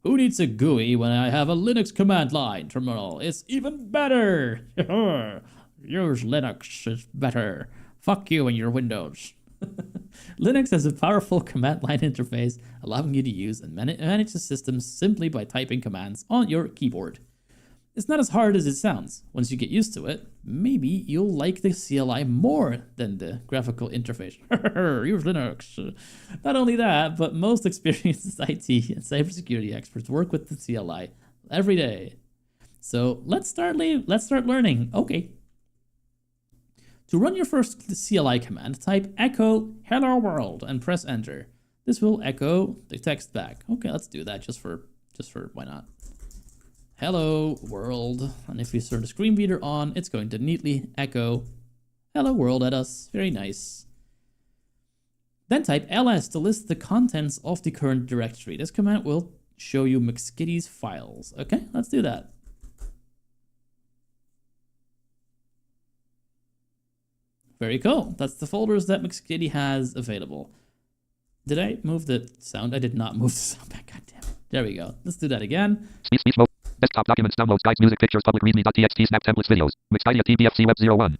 Who needs a GUI when I have a Linux command line terminal? It's even better. Yours Linux is better. Fuck you and your Windows. Linux has a powerful command line interface allowing you to use and manage the system simply by typing commands on your keyboard. It's not as hard as it sounds. Once you get used to it, maybe you'll like the CLI more than the graphical interface. Use Linux. Not only that, but most experienced IT and cybersecurity experts work with the CLI every day. So let's start learning. Okay. To run your first CLI command, type echo hello world and press enter. This will echo the text back. Okay, let's do that just for why not? Hello world, and if we turn the screen reader on, it's going to neatly echo hello world at us. Very nice. Then type ls to list the contents of the current directory. This command will show you Mcskidy's files. Okay, let's do that. Very cool. That's the folders that Mcskidy has available. Did I move the sound? I did not move the sound back. God damn it. There we go. Let's do that again. Speech mode. Desktop documents, downloads, guides, music, pictures, public readme.txt, snap templates, videos. Mcskidy at TBFC web $01.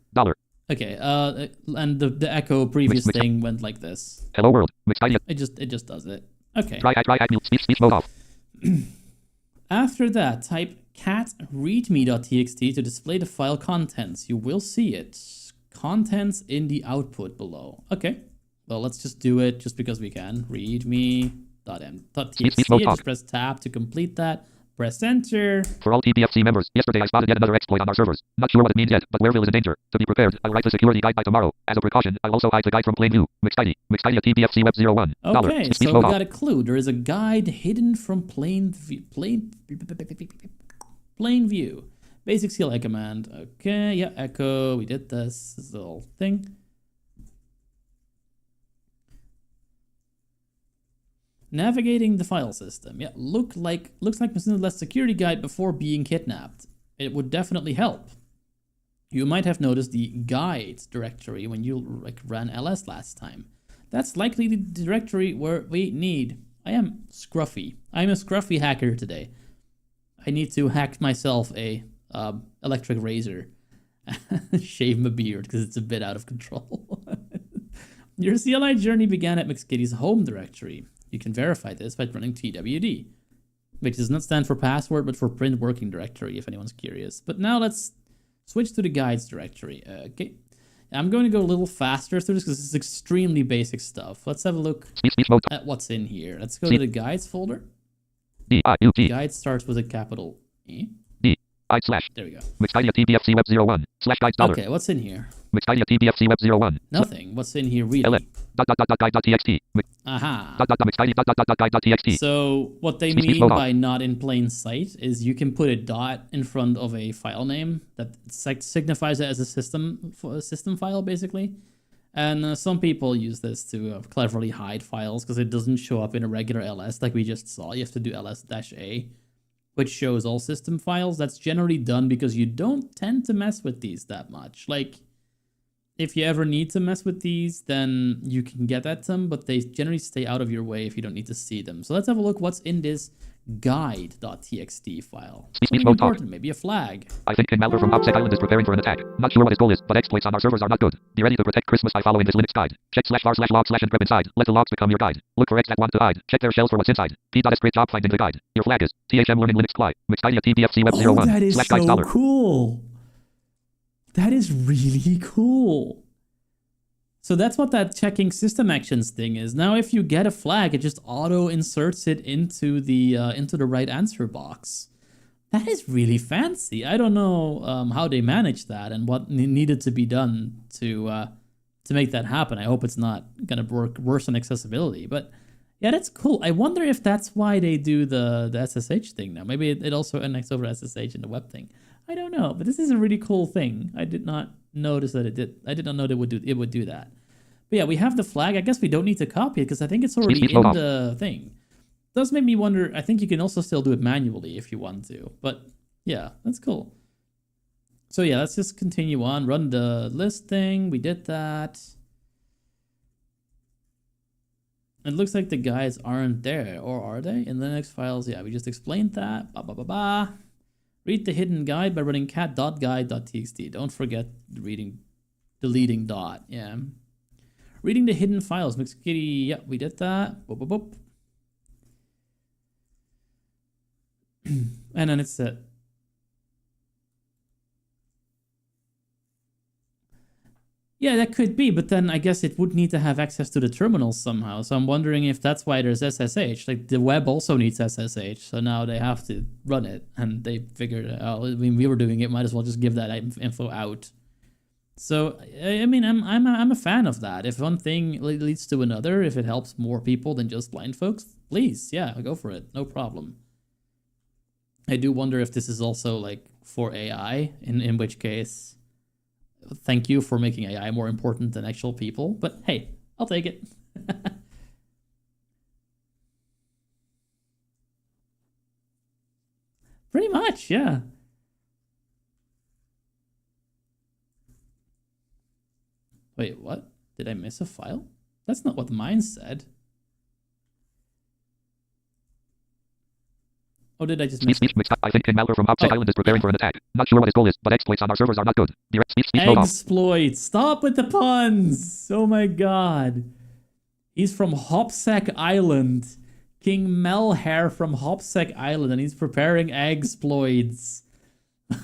Okay, and the echo previous thing went like this. Hello world. Mcskidy. It just does it. Okay. Try mute. Speech mode off. After that, type cat readme.txt to display the file contents. You will see it. Contents in the output below. Okay. Well, let's just do it just because we can. Readme.txt. Just press tab to complete that. Press enter. For all TBFC members, yesterday I spotted yet another exploit on our servers. Not sure what it means yet, but Wareville is in danger. To be prepared, I'll write the security guide by tomorrow. As a precaution, I'll also hide the guide from plain view. Mcskidy at TBFC web $01. Okay, so we got a clue. There is a guide hidden from plain view. Basic CLI command. Okay, yeah, echo. We did this. This is the whole thing. Navigating the file system. Yeah, looks like Mcskidy's security guide before being kidnapped. It would definitely help. You might have noticed the guides directory when you ran ls last time. That's likely the directory where we need. I am scruffy. I'm a scruffy hacker today. I need to hack myself a electric razor. Shave my beard because it's a bit out of control. Your CLI journey began at Mcskidy's home directory. You can verify this by running twd. which does not stand for password, but for print working directory, if anyone's curious. But now let's switch to the guides directory. Okay. I'm going to go a little faster through this because this is extremely basic stuff. Let's have a look at what's in here. Let's go to the guides folder. Guide starts with a capital E. I slash. There we go. Mcskidy TBFC Web 01 slash guides dollar. Okay, what's in here? Mcskidy TBFC Web 01. Nothing. What's in here really? LN. Guide.txt. Aha. Mcskidy guide.txt. So what they mean by not in plain sight is you can put a dot in front of a file name that signifies it as a system file basically. And some people use this to cleverly hide files because it doesn't show up in a regular ls like we just saw. You have to do ls-a, which shows all system files. That's generally done because you don't tend to mess with these that much. Like, if you ever need to mess with these, then you can get at them, but they generally stay out of your way if you don't need to see them. So let's have a look what's in this guide.txt file. Something important, maybe a flag. I think King Malhare from Mcskidy Island is preparing for an attack. Not sure what his goal is, but exploits on our servers are not good. Be ready to protect Christmas by following this Linux guide. Check /var/log/encrypt inside. Let the logs become your guide. Look for eggs that want to hide. Check their shells for what's inside. P.S. Great job finding the guide. Your flag is THM Learning Linux Cli. Mcskidy TBFC Web 01 that is slash guides so dollar. Cool. That is really cool. So that's what that checking system actions thing is. Now, if you get a flag, it just auto inserts it into the right answer box. That is really fancy. I don't know how they managed that and what needed to be done to make that happen. I hope it's not gonna work worse on accessibility. But yeah, that's cool. I wonder if that's why they do the SSH thing now. Maybe it also connects over SSH in the web thing. I don't know, but this is a really cool thing. I did not notice that it did. I did not know that it would do that. But yeah, we have the flag. I guess we don't need to copy it because I think it's already in the thing. Does make me wonder. I think you can also still do it manually if you want to. But yeah, that's cool. So yeah, let's just continue on. Run the list thing. We did that. It looks like the guides aren't there, or are they? In the Linux files, yeah, we just explained that. Read the hidden guide by running cat.guide.txt. Don't forget deleting dot. Yeah. Reading the hidden files. Mcskidy, yeah, we did that. Boop, boop, boop. And then it's set. Yeah, that could be, but then I guess it would need to have access to the terminal somehow. So I'm wondering if that's why there's SSH. Like, the web also needs SSH, so now they have to run it, and they figured out, I mean, we were doing it, might as well just give that info out. So, I mean, I'm a fan of that. If one thing leads to another, if it helps more people than just blind folks, please, yeah, go for it, no problem. I do wonder if this is also, like, for AI, in which case, thank you for making AI more important than actual people, but hey, I'll take it. Pretty much, yeah. Wait, what? Did I miss a file? That's not what mine said. Oh, did I just miss it? I think King Malhare from Mcskidy Island is preparing for an attack. Not sure what his goal is, but exploits on our servers are not good. Exploits. Stop with the puns. Oh my god. He's from Hopsec Island. King Malhare from Hopsec Island, and he's preparing exploits.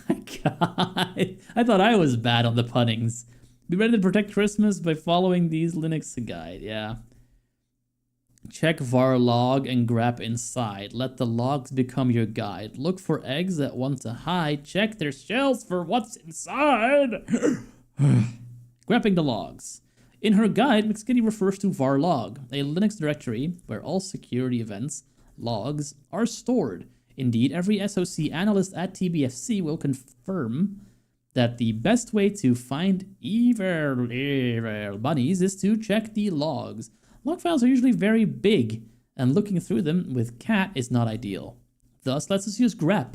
My god. I thought I was bad on the punnings. Be ready to protect Christmas by following these Linux guide. Yeah. Check var log and grep inside. Let the logs become your guide. Look for eggs that want to hide. Check their shells for what's inside. Grepping the logs. In her guide, Mcskidy refers to var log, a Linux directory where all security events, logs, are stored. Indeed, every SOC analyst at TBFC will confirm that the best way to find evil bunnies is to check the logs. Log files are usually very big, and looking through them with cat is not ideal. Thus, let's just use grep,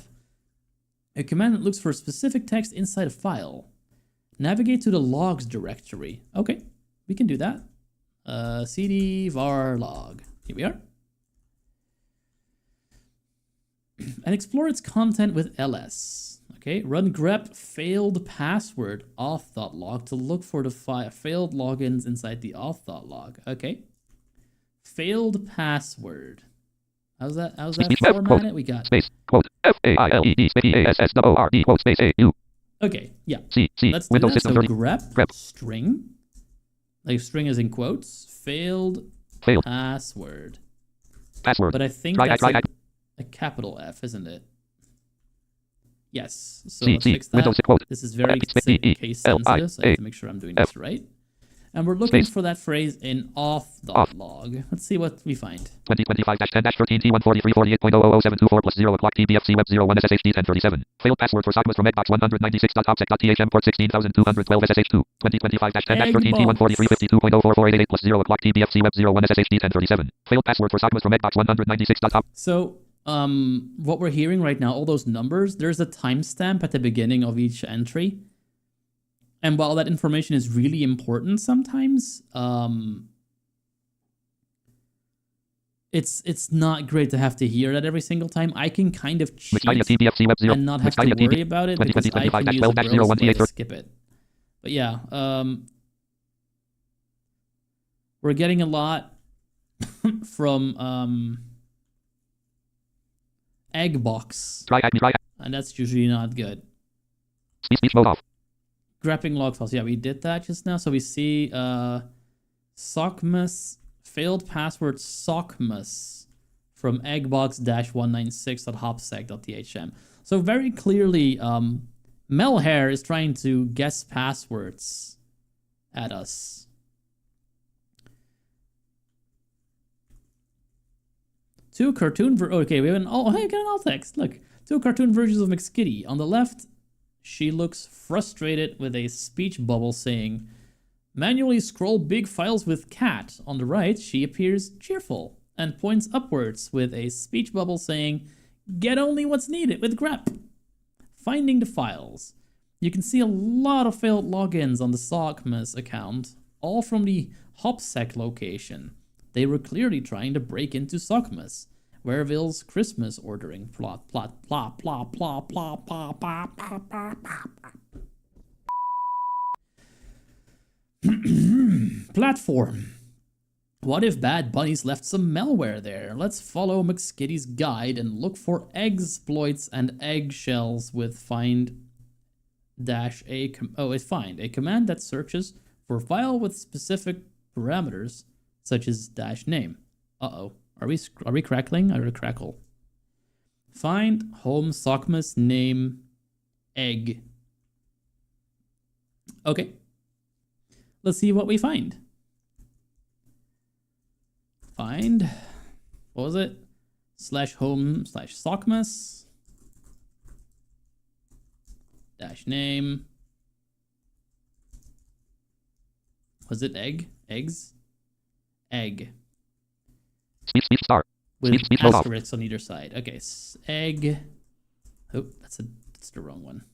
a command that looks for specific text inside a file. Navigate to the logs directory. Okay, we can do that. cd var log. Here we are. And explore its content with ls. Okay, run grep failed password auth.log to look for the failed logins inside the auth.log. Okay. Failed password. How's that Speech quote. formatted? We got... Space. Quote. FAILED space PASSWORD quote space AU. Okay, yeah. C. Let's do Windows that. System So 30. grep string. Like string is in quotes. Failed password. Password. But I think Try that's I. a capital F, isn't it? Yes. So C. let's fix that. Windows quote. This is very case sensitive, so I have to make sure I'm doing this right. And we're looking for that phrase in auth.log. Let's see what we find. 2025-10-13 T14348.00074 plus 0 o'clock TBFC Web 01 SSHD 1037. Failed password for Sogmas from Eggbox 196.opsec.thm port 16212 SSH2. 2025-10-13 T14352.04488 plus 0 o'clock TBFC Web 01 SSHD 1037. Failed password for Sogmas from Eggbox 196.op. So, what we're hearing right now, all those numbers, there's a timestamp at the beginning of each entry. And while that information is really important sometimes, it's not great to have to hear that every single time. I can kind of cheat and not have to worry about it because I can use a browser way to skip it. But yeah, we're getting a lot from Eggbox, and that's usually not good. Speech mode off. Grabbing log files. Yeah, we did that just now. So we see Sogmas, failed password Sogmas from eggbox-196.hopsec.thm. So very clearly, Malhare is trying to guess passwords at us. Two cartoon okay, we have we got an alt text. Look, two cartoon versions of Mcskidy. On the left, she looks frustrated with a speech bubble saying, "Manually scroll big files with cat." On the right, she appears cheerful and points upwards with a speech bubble saying, "Get only what's needed with grep." Finding the files. You can see a lot of failed logins on the Sogmas account, all from the HopSec location. They were clearly trying to break into Sogmas. Wareville's Christmas ordering plot plot plot plot plot plot plot plot plot plot plot. Platform. What if Bad Bunnies left some malware there? Let's follow Mcskidy's guide and look for exploits and eggshells with find -a find a command that searches for a file with specific parameters such as -name. Uh-oh. Are we crackling? I heard a crackle. Find home Sogmas name egg. Okay. Let's see what we find. Find, what was it? /home/Sogmas -name. Was it egg? Eggs? Egg. Speech star. With speech asterisks on either side. Okay, egg. Oh, that's the wrong one.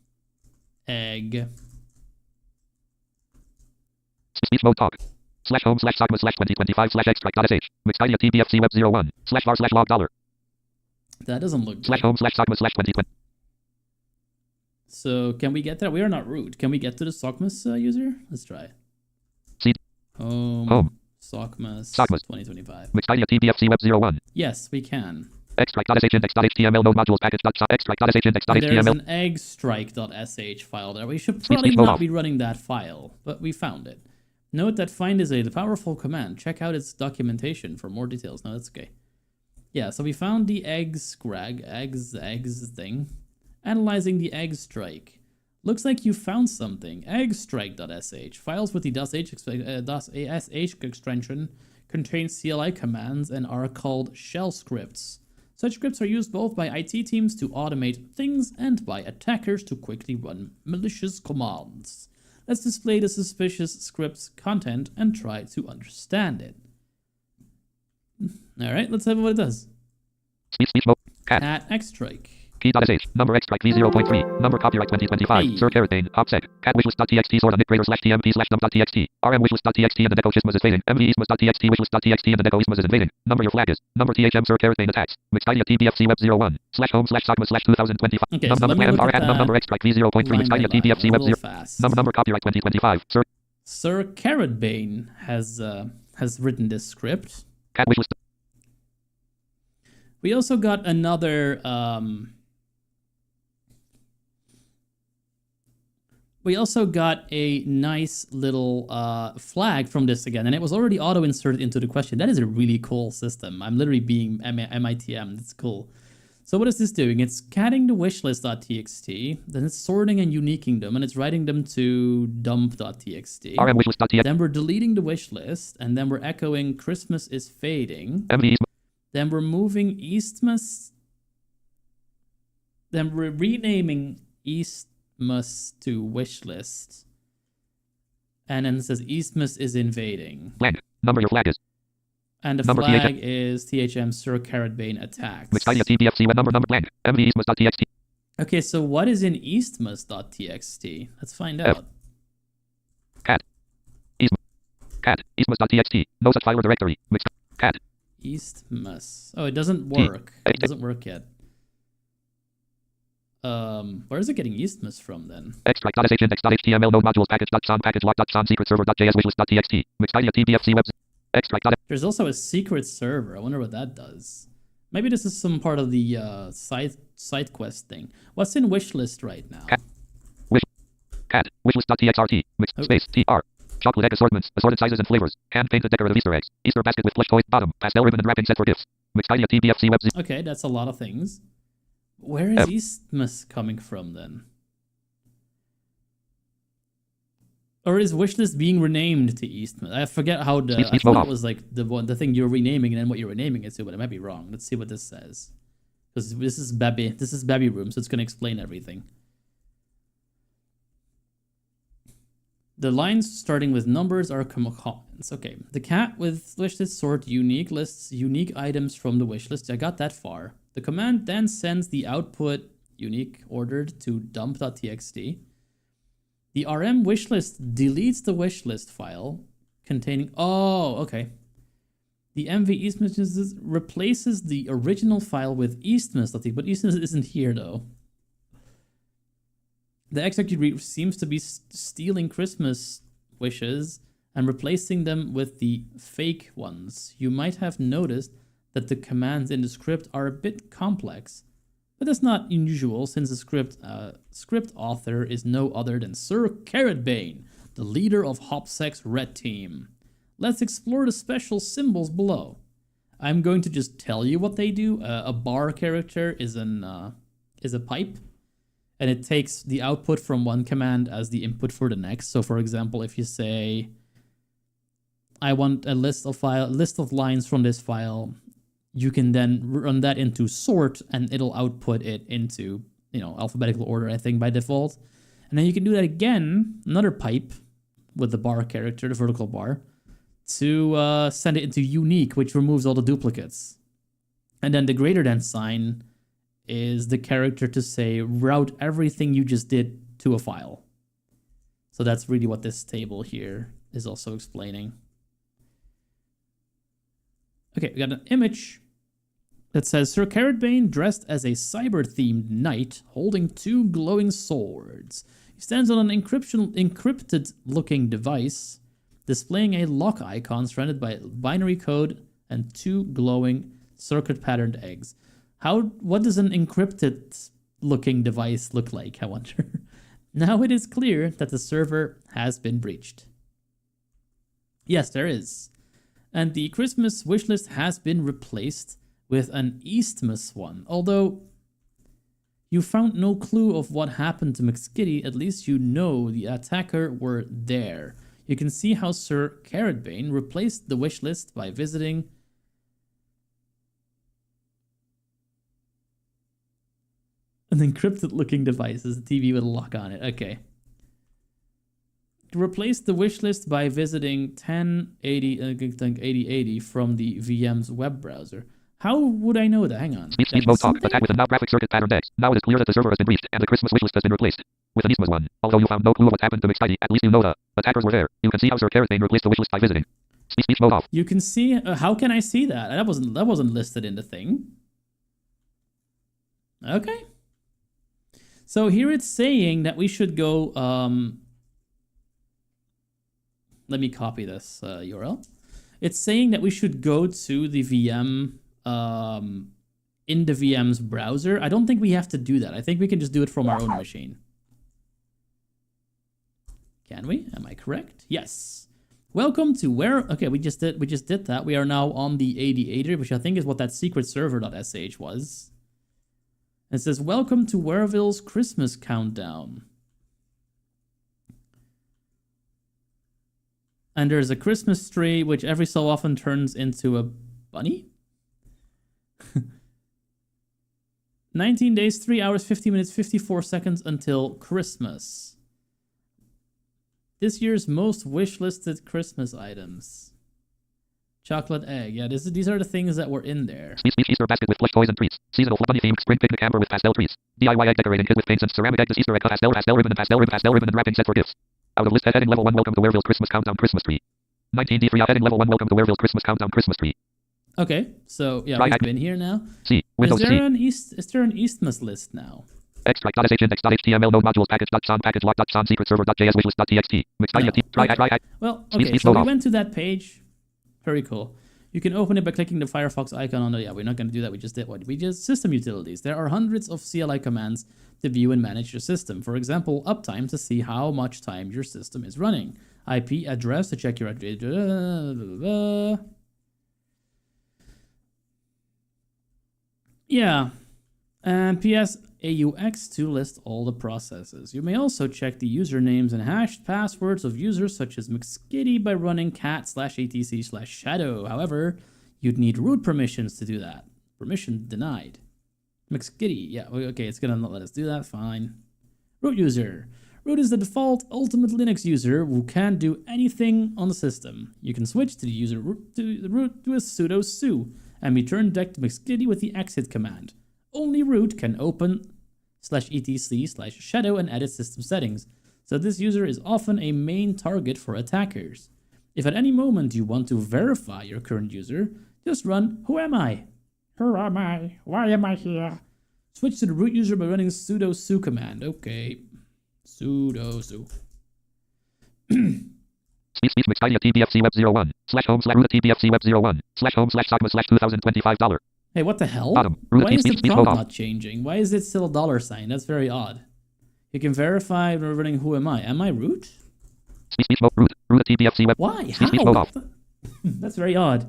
Egg. Speech mode talk. /home/Sogmas/2025/extract.sh. Mcskidy TBFC Web 01. /var/log $. That doesn't look good. /home/Sogmas/2020. So can we get there? We are not root. Can we get to the Sogmas user? Let's try it. Home. Sogmas 2025. Mcskidy TBFC Web 01. Yes, we can. Extract.sh index.html node modules package.extract.sh index.html. There's an eggstrike.sh file there. We should probably not be running that file, but we found it. Note that find is a powerful command. Check out its documentation for more details. No, that's okay. Yeah, so we found the eggs thing. Analyzing the egg strike. Looks like you found something. Eggstrike.sh. Files with the .sh extension contain CLI commands and are called shell scripts. Such scripts are used both by IT teams to automate things and by attackers to quickly run malicious commands. Let's display the suspicious script's content and try to understand it. Alright, let's have what it does. Speech mode. Cat Eggstrike. Key.sh. Number extract v0.3. Number copyright 2025. Hey. Sir Carotane. OPSEC. Cat wishlist.txt sort on /tmp/num.txt. rm wishlist.txt and the deco schismas is fading. mv-ismas.txt wishlist.txt and the deco ismas is invading. Number your flag is. Number thm Sir Carotane attacks. Mcskidy TBFC Web 01. /home/Sogmas/2025. Okay, so let me look at that number extract v0.3. Mcskidy TBFC Web 0. Number copyright 2025. Sir Carotane has written this script. Cat wishlist. We also got another we also got a nice little flag from this again, and it was already auto-inserted into the question. That is a really cool system. I'm literally being MITM. That's cool. So what is this doing? It's catting the wishlist.txt, then it's sorting and uniquing them, and it's writing them to dump.txt. rmwishlist.txt. Then we're deleting the wishlist, and then we're echoing Christmas is fading. MV Then we're moving Eastmas. Then we're renaming Eastmas to wishlist. And then it says Eastmas is invading. flag. Number your flag is. And the Number flag is THM Sir Carrot Bane attacks. Mcskidy TBFC web number flag. MV Eastmas.txt. Okay, so what is in Eastmas.txt? Let's find out. Cat. Eastmas.txt. No such file or directory. Cat. Eastmas. Oh, it doesn't work. It doesn't work yet. Where is it getting Eastmas from then? Extract.sh index.html node modules package.shon package lock.shon secret server.js wishlist.txt. Mcskidy TBFC web. Extract. There's also a secret server. I wonder what that does. Maybe this is some part of the side quest thing. What's in wishlist right now? Cat. Wishlist.txt. Space. TR. Chocolate egg assortments. Assorted sizes and flavors. Hand-painted decorative Easter eggs. Easter basket with plush toy. Bottom. Pastel ribbon and wrapping set for gifts. Mcskidy TBFC web. Okay, that's a lot of things. Where is Eastmas coming from then? Or is wishlist being renamed to Eastmas? I forget how the... I thought it was like the thing you're renaming and then what you're renaming it to, but I might be wrong. Let's see what this says. Because this is Baby Room, so it's going to explain everything. The lines starting with numbers are comments. Okay. The cat with wishlist sort unique lists unique items from the wishlist. I got that far. The command then sends the output unique ordered to dump.txt. The rm wishlist deletes the wishlist file containing... Oh, okay. The MV Eastmas replaces the original file with Eastmas.txt, but Eastmas isn't here though. The execute seems to be stealing Christmas wishes and replacing them with the fake ones. You might have noticed that the commands in the script are a bit complex, but that's not unusual since the script author is no other than Sir Carrot Bane, the leader of Hopsek's red team. Let's explore the special symbols below. I'm going to just tell you what they do. A bar character is a pipe, and it takes the output from one command as the input for the next. So, for example, if you say, "I want a list of lines from this file," you can then run that into sort, and it'll output it into, alphabetical order, I think, by default. And then you can do that again, another pipe with the bar character, the vertical bar, to send it into unique, which removes all the duplicates. And then the greater than sign is the character to say, route everything you just did to a file. So that's really what this table here is also explaining. Okay, we got an image that says Sir Carrot Bane dressed as a cyber-themed knight holding two glowing swords. He stands on an encrypted-looking device, displaying a lock icon surrounded by binary code and two glowing circuit-patterned eggs. What does an encrypted-looking device look like, I wonder? Now it is clear that the server has been breached. Yes, there is. And the Christmas wishlist has been replaced with an Eastmas one. Although you found no clue of what happened to Mcskidy, at least you know the attacker were there. You can see how Sir Carrot Bane replaced the wishlist by visiting an encrypted looking device as a TV with a lock on it. Okay. Replace the wishlist by visiting 1080 from the VM's web browser. How would I know that? Hang on. Speech mode talk. Attack with a now graphic circuit pattern X. Now it is clear that the server has been breached and the Christmas wishlist has been replaced with an Eastmas one. Although you found no clue of what happened to Mcskidy, at least you know the attackers were there. You can see how Sir Carrot Bane replaced the wishlist by visiting. Speech mode off. You can see. How can I see that? That wasn't listed in the thing. Okay. So here it's saying that we should go. Let me copy this URL. It's saying that we should go to the VM in the VM's browser. I don't think we have to do that. I think we can just do it from our own machine. Can we? Am I correct? Yes. Welcome to where... Okay, we just did that. We are now on the 88er, which I think is what that secret server.sh was. It says, welcome to Wareville's Christmas countdown. And there's a Christmas tree, which every so often turns into a bunny? 19 days, 3 hours, 50 minutes, 54 seconds until Christmas. This year's most wish-listed Christmas items. Chocolate egg. Yeah, these are the things that were in there. Easter basket with plush toys and treats. Seasonal bunny themed spring picnic hamper with pastel trees. DIY egg decorating kit with paints and ceramic egg. This Easter egg pastel ribbon and wrapping set for gifts. Out of list heading level 1. Welcome to Wareville's Christmas countdown Christmas tree. 19D3 heading level 1. Welcome to Wareville's Christmas countdown Christmas tree. Okay, so yeah, we've been here now. Windows Is there an Eastmas list now? Extract.sh index.html node modules package.son package lock.son secret server.js wishlist.txt. Mcskidy. Well, okay, so we went to that page. Very cool. You can open it by clicking the Firefox icon on the... Yeah, we're not going to do that. We just did what? We just... System utilities. There are hundreds of CLI commands to view and manage your system. For example, uptime to see how much time your system is running. IP address to check your address. Yeah. And PS AUX to list all the processes. You may also check the usernames and hashed passwords of users such as Mcskidy by running cat/etc/shadow. However, you'd need root permissions to do that. Permission denied. Mcskidy, yeah, okay, it's gonna not let us do that, fine. Root user. Root is the default ultimate Linux user who can't do anything on the system. You can switch to the user root to a sudo su and return deck to Mcskidy with the exit command. Only root can open /etc/shadow and edit system settings, so this user is often a main target for attackers. If at any moment you want to verify your current user, just run who am I? Who am I? Why am I here? Switch to the root user by running sudo su command. Okay. Sudo su. Mcskidy TBFC web 01 /home/root TBFC web 01 /home/SOCMA/2025 Hey, what the hell? Bottom. Why is the prompt not changing? Why is it still a $sign? That's very odd. You can verify by running who am I? Am I root? Root TBFC web. Why? How? That's very odd.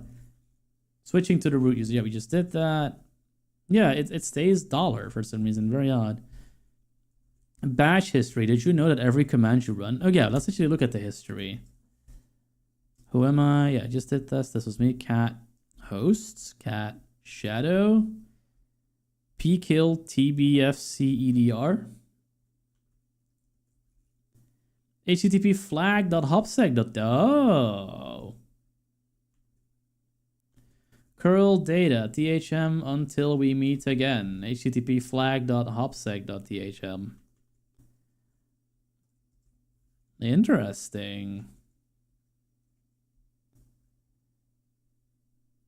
Switching to the root user. Yeah, we just did that. Yeah, it stays $ for some reason. Very odd. Bash history. Did you know that every command you run... Oh yeah, let's actually look at the history. Who am I? Yeah, I just did this. This was me. Cat hosts. Cat shadow. pkill tbfcedr. http flag.hopsec. Oh. Curl data thm until we meet again. http flag.hopsec.thm. Interesting.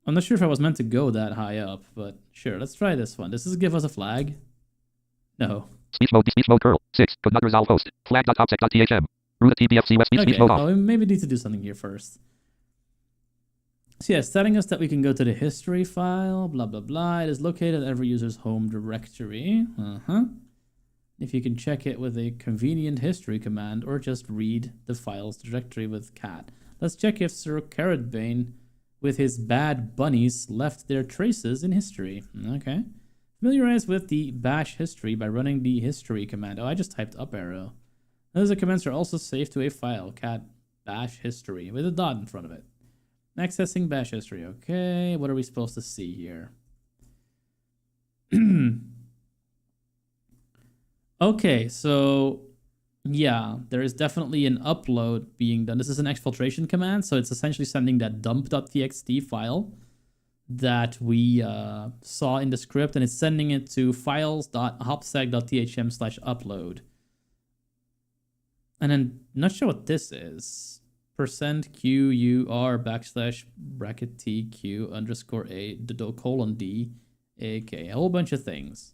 I'm not sure if I was meant to go that high up, but sure, let's try this one. Does this give us a flag? No. Speech mode curl 6 could not resolve host flag.hopsec.thm. Root tbfc web speech mode off. Well, we maybe need to do something here first. So yeah, it's telling us that we can go to the history file, blah, blah, blah. It is located at every user's home directory. If you can check it with a convenient history command or just read the file's directory with cat. Let's check if Sir Carrotbane with his bad bunnies left their traces in history. Okay. Familiarize with the bash history by running the history command. Oh, I just typed up arrow. Those commands are also saved to a file, cat bash history, with a dot in front of it. Accessing bash history. Okay, what are we supposed to see here? Okay, so yeah, there is definitely an upload being done. This is an exfiltration command, so it's essentially sending that dump.txt file that we saw in the script, and it's sending it to files.hopsec.thm/upload. And then, not sure what this is. %QUR_TQ_A::D AK. A whole bunch of things.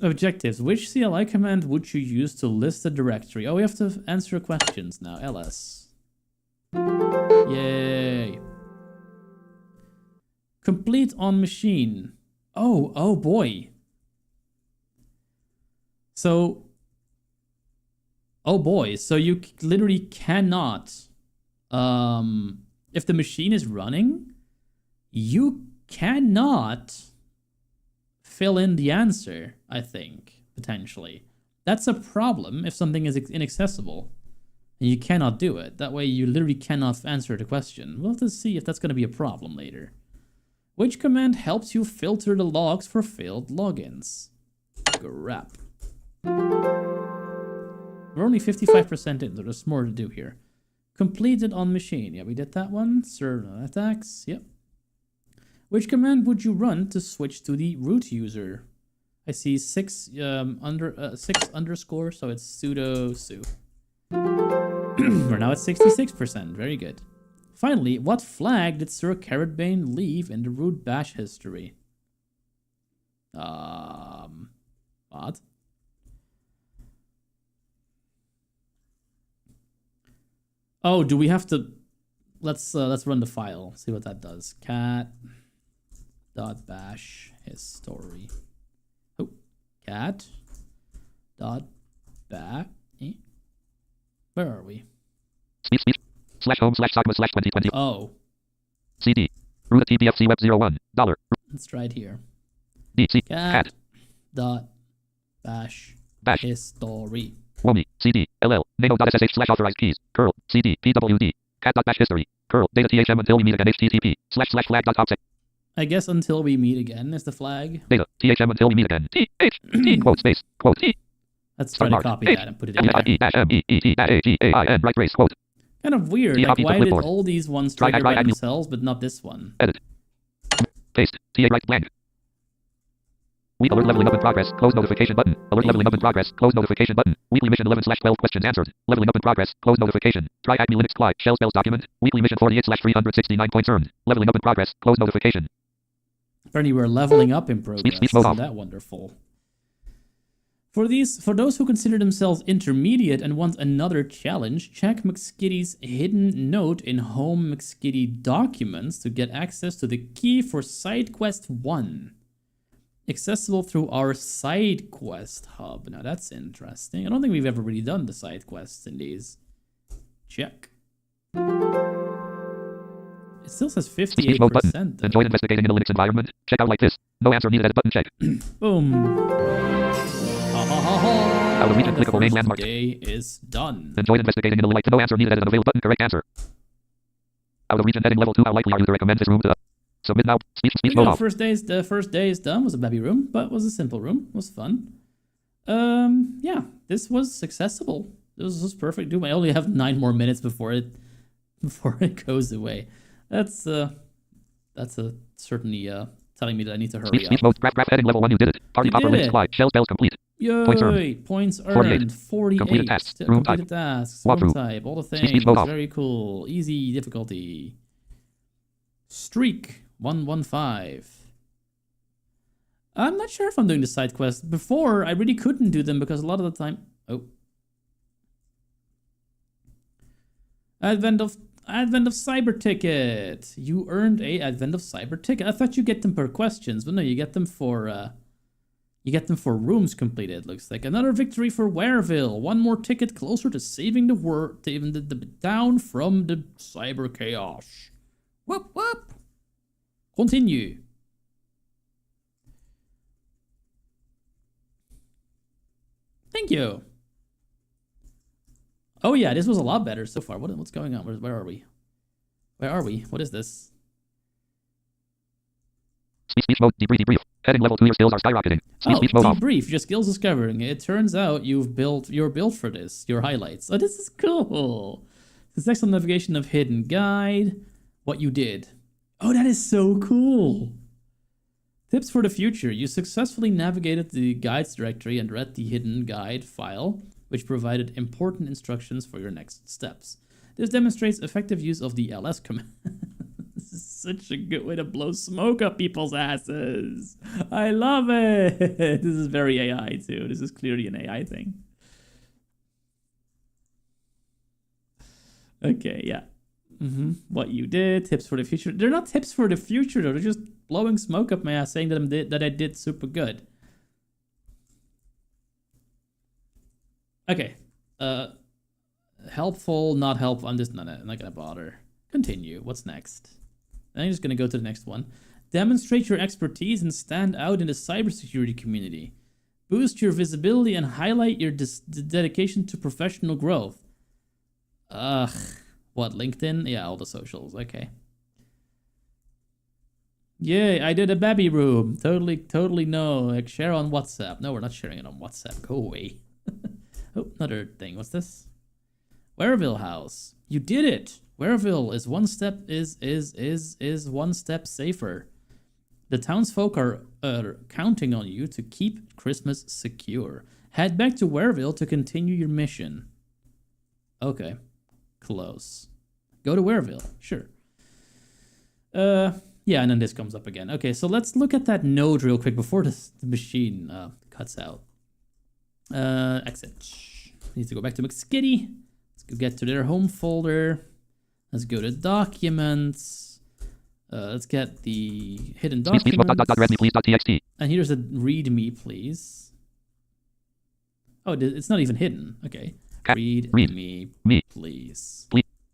Objectives. Which CLI command would you use to list the directory? Oh, we have to answer questions now. ls. Yay. Complete on machine. Oh boy. So, oh boy. So you literally cannot, if the machine is running, you cannot fill in the answer, I think, potentially. That's a problem if something is inaccessible. And you cannot do it. That way you literally cannot answer the question. We'll have to see if that's going to be a problem later. Which command helps you filter the logs for failed logins? Crap. We're only 55% in, so there's more to do here. Completed on machine. Yeah, we did that one. Serve attacks. Yep. Which command would you run to switch to the root user? I see 6 underscore, so it's sudo su. We're now at 66%. Very good. Finally, what flag did Sir Carrotbane leave in the root bash history? What? Oh, do we have to? Let's run the file. See what that does. Cat.bash history. Oh, cat.bash. Where are we? /home/sagma/2020. Oh. CD. Root TBFC web 01. $. Let's try it here. DC. Cat. Dot. Bash. Bash. History. WOMI. CD. LL. Nano.sh/authorized keys. Curl. CD. PWD. Cat.bash history. Curl. Data THM until we meet again. HTTP. //flag.object. I guess until we meet again is the flag. Data. THM until we meet again. T. Quote space. Quote T. Let's try to copy that and put it in there. Right race. Quote. Kind of weird. Like, why did all these ones trigger by themselves, but not this one? Edit. Paste. TA right blank. Week alert leveling up in progress. Close notification button. Alert leveling up in progress. Close notification button. Weekly mission 11/12 questions answered. Leveling up in progress. Close notification. Try Acme Linux Clyde. Shell spells document. Weekly mission 48/369 points earned. Leveling up in progress. Close notification. Apparently we're leveling up in progress. Speech mode Isn't off. that wonderful? For those who consider themselves intermediate and want another challenge, check Mcskidy's hidden note in Home Mcskidy documents to get access to the key for Side Quest 1. Accessible through our Side Quest hub. Now that's interesting. I don't think we've ever really done the side quests in these. Check. It still says 58%. Mode button. Enjoy investigating in a Linux environment. Check out like this. No answer needed. Edit button check. Boom. Out of region clickable main landmark. Day is done. Enjoy investigating in a light. No answer needed. Edit an available button. Correct answer. Out of region heading level 2. How likely are you to recommend this room to submit now? Speech mode off. The first day is done. Was a baby room, but was a simple room. Was fun. Yeah, this was accessible. This was perfect. I only have 9 more minutes before it goes away. That's certainly telling me that I need to hurry up. Speech mode. Graph heading level 1. You did it. Party popper links slide. Shell spells complete. Yay! Points earned. 48. Completed tasks. Room tasks. Room type. All the things. Speech mode off. Very cool. Easy difficulty. Streak 115. I'm not sure if I'm doing the side quests. Before, I really couldn't do them because a lot of the time... Oh. Advent of Cyber Ticket. You earned a Advent of Cyber Ticket. I thought you get them per questions, but no, you get them for rooms completed. Looks like another victory for Wareville. One more ticket closer to saving the world, even the town from the cyber chaos. Whoop whoop. Continue. Thank you. Oh yeah, this was a lot better so far. What's going on? Where are we? Where are we? What is this? Speech mode. Debrief. Heading level 2. Your skills are skyrocketing. Speech mode off. Debrief. Your skills discovering. It turns out you're built for this. Your highlights. Oh, this is cool. This excellent navigation of hidden guide. What you did. Oh, that is so cool. Tips for the future. You successfully navigated the guides directory and read the hidden guide file, which provided important instructions for your next steps. This demonstrates effective use of the ls command. This is such a good way to blow smoke up people's asses. I love it. This is very AI too. This is clearly an AI thing. Okay, yeah. What you did, tips for the future. They're not tips for the future though. They're just blowing smoke up my ass saying that I did super good. Okay. Helpful, not helpful. I'm not gonna bother. Continue. What's next? I'm just gonna go to the next one. Demonstrate your expertise and stand out in the cybersecurity community. Boost your visibility and highlight your dedication to professional growth. Ugh. What, LinkedIn? Yeah, all the socials. Okay. Yay, I did a baby room. Totally no. Like, share on WhatsApp. No, we're not sharing it on WhatsApp. Go away. Oh, another thing. What's this? Wareville House. You did it. Wareville is one step safer. The townsfolk are counting on you to keep Christmas secure. Head back to Wareville to continue your mission. Okay. Close. Go to Wareville. Sure. Yeah, and then this comes up again. Okay, so let's look at that node real quick before the machine cuts out. Exit. Need to go back to Mcskidy. Let's go get to their home folder. Let's go to documents. Let's get the hidden documents. And here's a readme, please. Oh, it's not even hidden. Okay. Read me, please.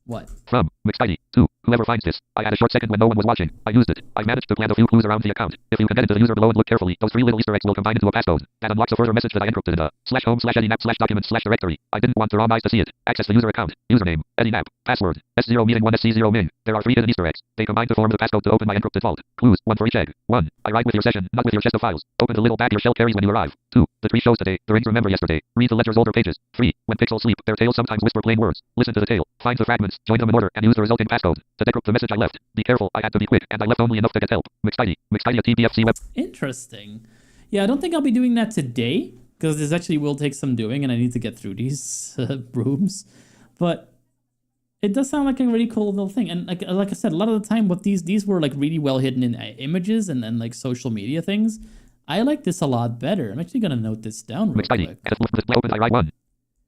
What? From Mcskidy to whoever finds this. I had a short second when no one was watching. I used it. I managed to plant a few clues around the account. If you can get into the user below and look carefully, those 3 little Easter eggs will combine into a passcode. That unlocks a further message that I encrypted in a /home/eddynap/documents/directory. I didn't want the raw eyes to see it. Access the user account. Username, eddynap. Password, S0 meeting 1 SC0 min. There are 3 hidden Easter eggs. They combine to form the passcode to open my encrypted vault. Clues, 1 for each egg. 1. I ride with your session, not with your chest of files. Open the little bag your shell carries when you arrive. 2. The tree shows today. The rings remember yesterday. Read the ledger's older pages. 3. When pixels sleep, their tails sometimes whisper plain words. Listen to the tale. Find the fragments, join them in order, and use the resulting passcode. To decrypt the message I left. Be careful, I had to be quick, and I left only enough to get help. Mcskidy at TBFC web. Interesting. Yeah, I don't think I'll be doing that today, because this actually will take some doing, and I need to get through these rooms. But it does sound like a really cool little thing. And like I said, a lot of the time, what these were like really well hidden in images and like social media things. I like this a lot better. I'm actually gonna note this down real quick. Open I write 1.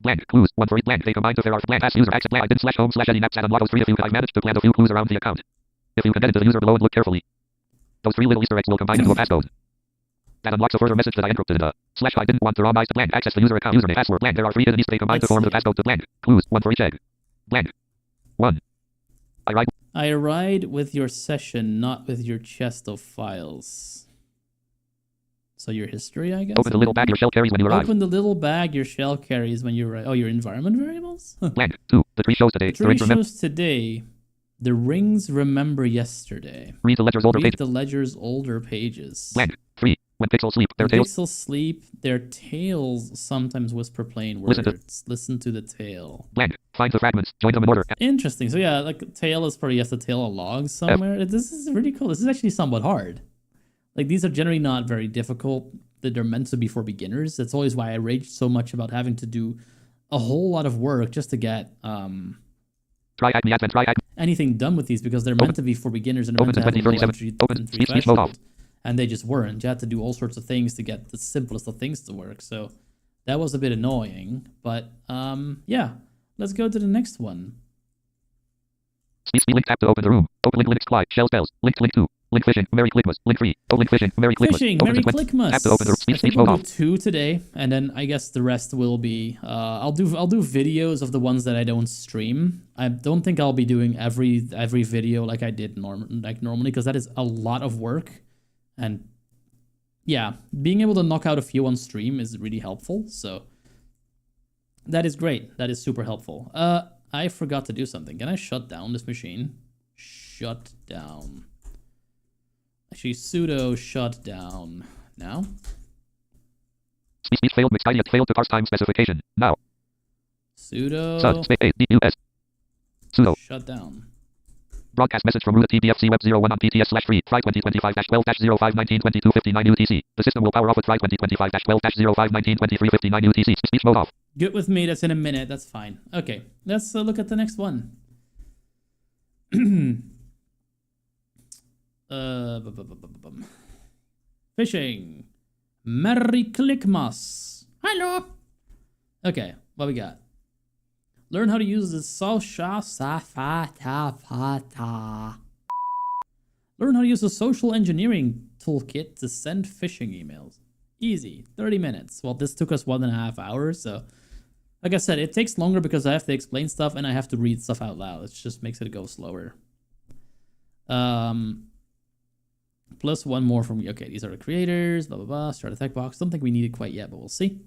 Blank. Clues. 1 for each blank. They combine to there are blank as user access blank. I did /home/eddynap and unlock those 3 if you I managed to plant a few clues around the account. If you can get into the user below and look carefully, those 3 little Easter eggs will combine into a passcode. That unlocks a further message that I encrypted in a /I didn't want the raw eyes to blank. Access the user account. Username. Password blank. There are 3 hidden Easter eggs. They combine to form the passcode to blank. Clues. 1 for each egg. Blank. 1. I ride with your session, not with your chest of files. So your history, I guess? Open the little bag your shell carries when you arrive. Open the little bag your shell carries when you arrive. Oh, your environment variables? Blank. 2. The tree shows today. The tree shows today. The rings remember yesterday. Read the ledger's older pages. Read the ledger's older pages. Blank. 3. When pixels sleep, their tails. Pixels sleep, their tails sometimes whisper plain words. Listen to the tale. Blank. Find the fragments. Join them in order. Interesting. So yeah, like tail is probably you have to tail a log somewhere. This is really cool. This is actually somewhat hard. Like, these are generally not very difficult. They're meant to be for beginners. That's always why I raged so much about having to do a whole lot of work just to get anything done with these, because they're meant to be for beginners and they're meant to have low entry threshold. And they just weren't. You had to do all sorts of things to get the simplest of things to work. So that was a bit annoying. But yeah, let's go to the next one. Link tap to open the room. Open link Clyde. Shell spells. Link 2. Link fishing. Merry Clickmas. Link 3. Oh, link fishing. Merry Clickmas. Fishing. Merry Clickmas. Tap to open the room. I think we'll do 2 today, and then I guess the rest will be. I'll do videos of the ones that I don't stream. I don't think I'll be doing every video like I did normally, because that is a lot of work, and yeah, being able to knock out a few on stream is really helpful. So that is great. That is super helpful. I forgot to do something. Can I shut down this machine? Shut down. Actually, sudo shut down. Now? Failed Mcskidy failed to parse time specification. Now. Sudo sudo shut down. Broadcast message from root TBFC web 01 on PTS/3 Fry 2025-12-05-19-22-59 UTC. The system will power off at Fry 2025-12-05-19-23-59 UTC. Speech mode off. Get with me. That's in a minute. That's fine. Okay. Let's look at the next one. Fishing. Merry Clickmas. Hello. Okay. What we got? Learn how to use the Learn Learn how to use a social engineering toolkit to send phishing emails. Easy, 30 minutes. Well, this took us 1.5 hours, so like I said, it takes longer because I have to explain stuff and I have to read stuff out loud. It just makes it go slower. Plus one more from, okay, these are the creators, blah, blah, blah, start a tech box. Don't think we need it quite yet, but we'll see.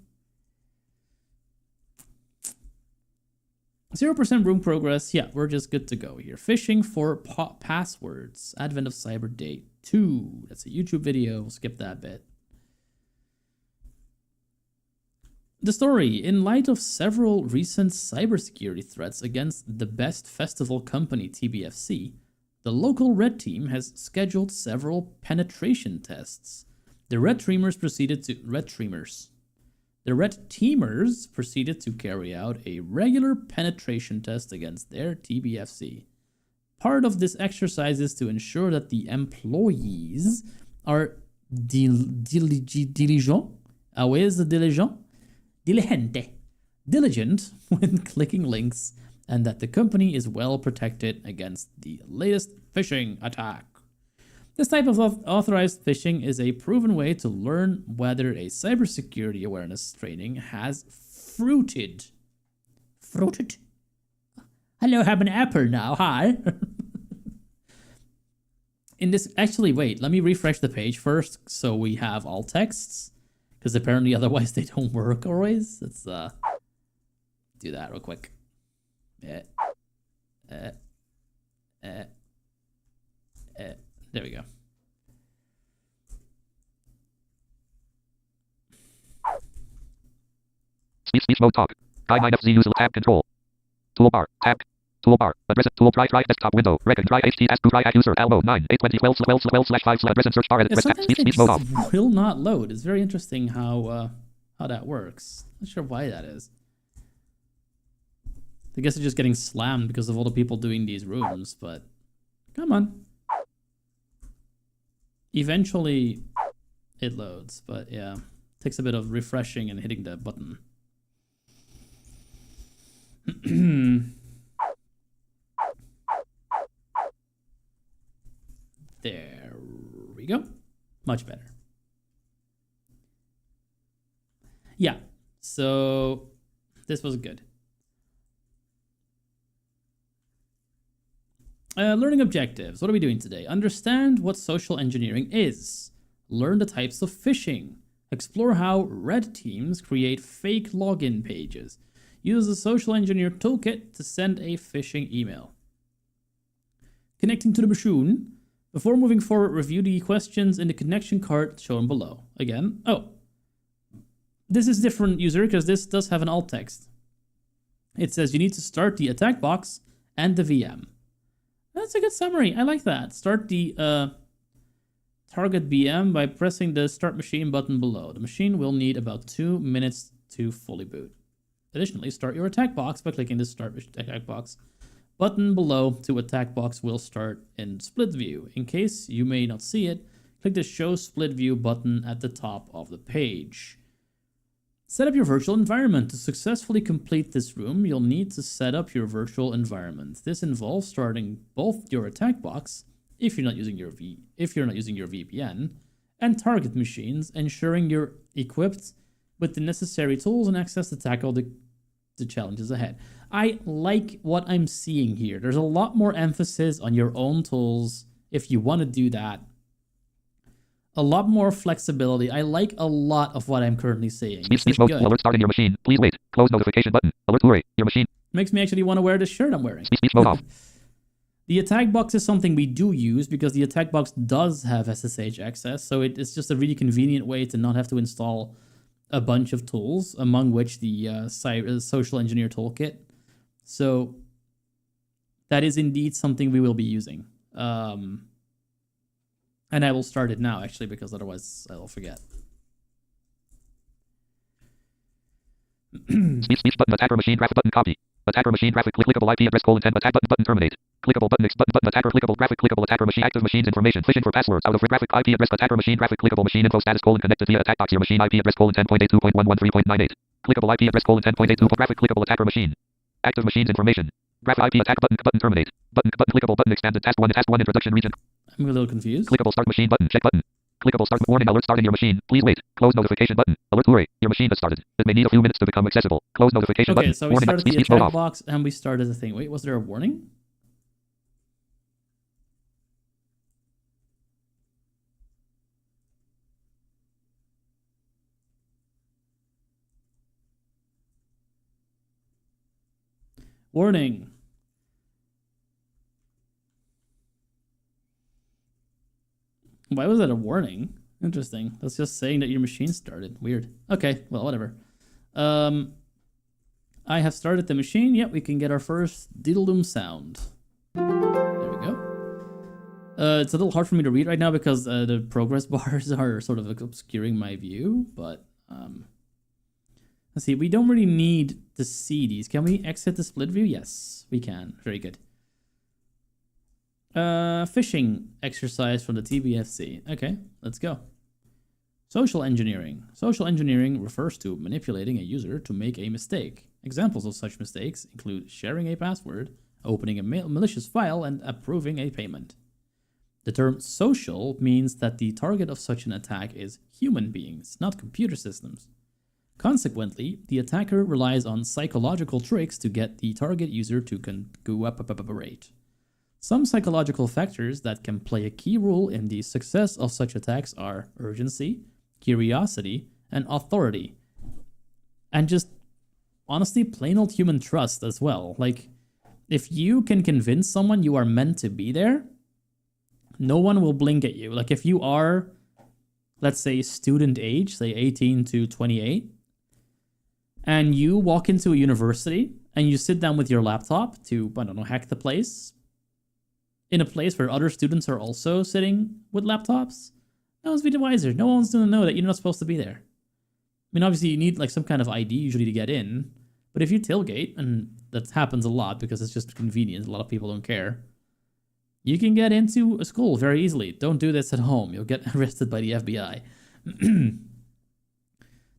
0% room progress. Yeah, we're just good to go here. Phishing for passwords. Advent of Cyber Day 2. That's a YouTube video. We'll skip that bit. The story. In light of several recent cybersecurity threats against the best festival company, TBFC, the local red team has scheduled several penetration tests. The red teamers proceeded to carry out a regular penetration test against their TBFC. Part of this exercise is to ensure that the employees are diligent. Where's the diligent? Diligent when clicking links, and that the company is well protected against the latest phishing attack. This type of authorized phishing is a proven way to learn whether a cybersecurity awareness training has fruited. Fruited? Hello, have an apple now, hi. In this, actually, wait, let me refresh the page first so we have all texts, because apparently otherwise they don't work always. Let's do that real quick. There we go. Speech mode talk. I-9FZ use tab control. Toolbar. Tab. Toolbar. Address it. Tool try desktop window. Record try HTS to try at user L mode 9 8 20 12 12 12 / 5 address and search bar edit. Yeah, sometimes Speech mode off. it will not load. It's very interesting how that works. Not sure why that is. I guess it's just getting slammed because of all the people doing these rooms, but come on. Eventually it loads, but yeah, takes a bit of refreshing and hitting the button. There we go. Much better. Yeah, so this was good. Learning objectives. What are we doing today? Understand what social engineering is. Learn the types of phishing. Explore how red teams create fake login pages. Use the social engineer toolkit to send a phishing email. Connecting to the machine. Before moving forward, review the questions in the connection card shown below. Again, this is different, user, because this does have an alt text. It says you need to start the attack box and the VM. That's a good summary. I like that. Start the target VM by pressing the Start Machine button below. The machine will need about 2 minutes to fully boot. Additionally, start your attack box by clicking the Start Attack Box button below. To attack box will start in split view. In case you may not see it, click the Show Split View button at the top of the page. Set up your virtual environment. To successfully complete this room, you'll need to set up your virtual environment. This involves starting both your attack box, if you're not using your VPN, and target machines, ensuring you're equipped with the necessary tools and access to tackle the challenges ahead. I like what I'm seeing here. There's a lot more emphasis on your own tools if you want to do that. A lot more flexibility. I like a lot of what I'm currently seeing. Speech mode. Alert starting your machine. Please wait. Close notification button. Alert worry. Your machine. Makes me actually want to wear this shirt I'm wearing. Speech mode off. The attack box is something we do use because the attack box does have SSH access, so it's just a really convenient way to not have to install a bunch of tools, among which the social engineer toolkit. So that is indeed something we will be using. And I will start it now, actually, because otherwise I'll forget. Speech button. Attacker machine graphic button copy. Attacker machine graphic clickable IP address :10 attack button terminate. Clickable button button attacker clickable graphic clickable attacker machine active machines information phishing for passwords out of graphic IP address attacker machine graphic clickable machine info status connected via attack box your machine IP address :10.82.113.98. Clickable IP address :10.82 graphic clickable attacker machine active machines information graphic IP attack button terminate button clickable button expanded task 1 introduction region. I'm a little confused. Clickable start machine button. Check button. Clickable start warning alert starting your machine. Please wait. Close notification button. Alert hurry. Your machine has started. It may need a few minutes to become accessible. Close notification Okay, button. so we Warning started the speech mode attack off. box and we started the thing. Wait, was there a warning? Warning. Why was that a warning? Interesting. That's just saying that your machine started. Weird. Okay, well, whatever. I have started the machine. Yep, we can get our first diddle-doom sound. There we go. It's a little hard for me to read right now because the progress bars are sort of obscuring my view, but let's see. We don't really need to see these. Can we exit the split view? Yes, we can. Very good. Phishing exercise from the TBFC. Okay, let's go. Social engineering. Social engineering refers to manipulating a user to make a mistake. Examples of such mistakes include sharing a password, opening a malicious file, and approving a payment. The term social means that the target of such an attack is human beings, not computer systems. Consequently, the attacker relies on psychological tricks to get the target user to cooperate. Some psychological factors that can play a key role in the success of such attacks are urgency, curiosity, and authority. And just, honestly, plain old human trust as well. Like, if you can convince someone you are meant to be there, no one will blink at you. Like, if you are, let's say, student age, say 18 to 28, and you walk into a university and you sit down with your laptop to, I don't know, hack the place, in a place where other students are also sitting with laptops, no one's be the wiser. No one's going to know that you're not supposed to be there. I mean, obviously, you need like some kind of ID usually to get in, but if you tailgate, and that happens a lot because it's just convenient, a lot of people don't care, you can get into a school very easily. Don't do this at home. You'll get arrested by the FBI.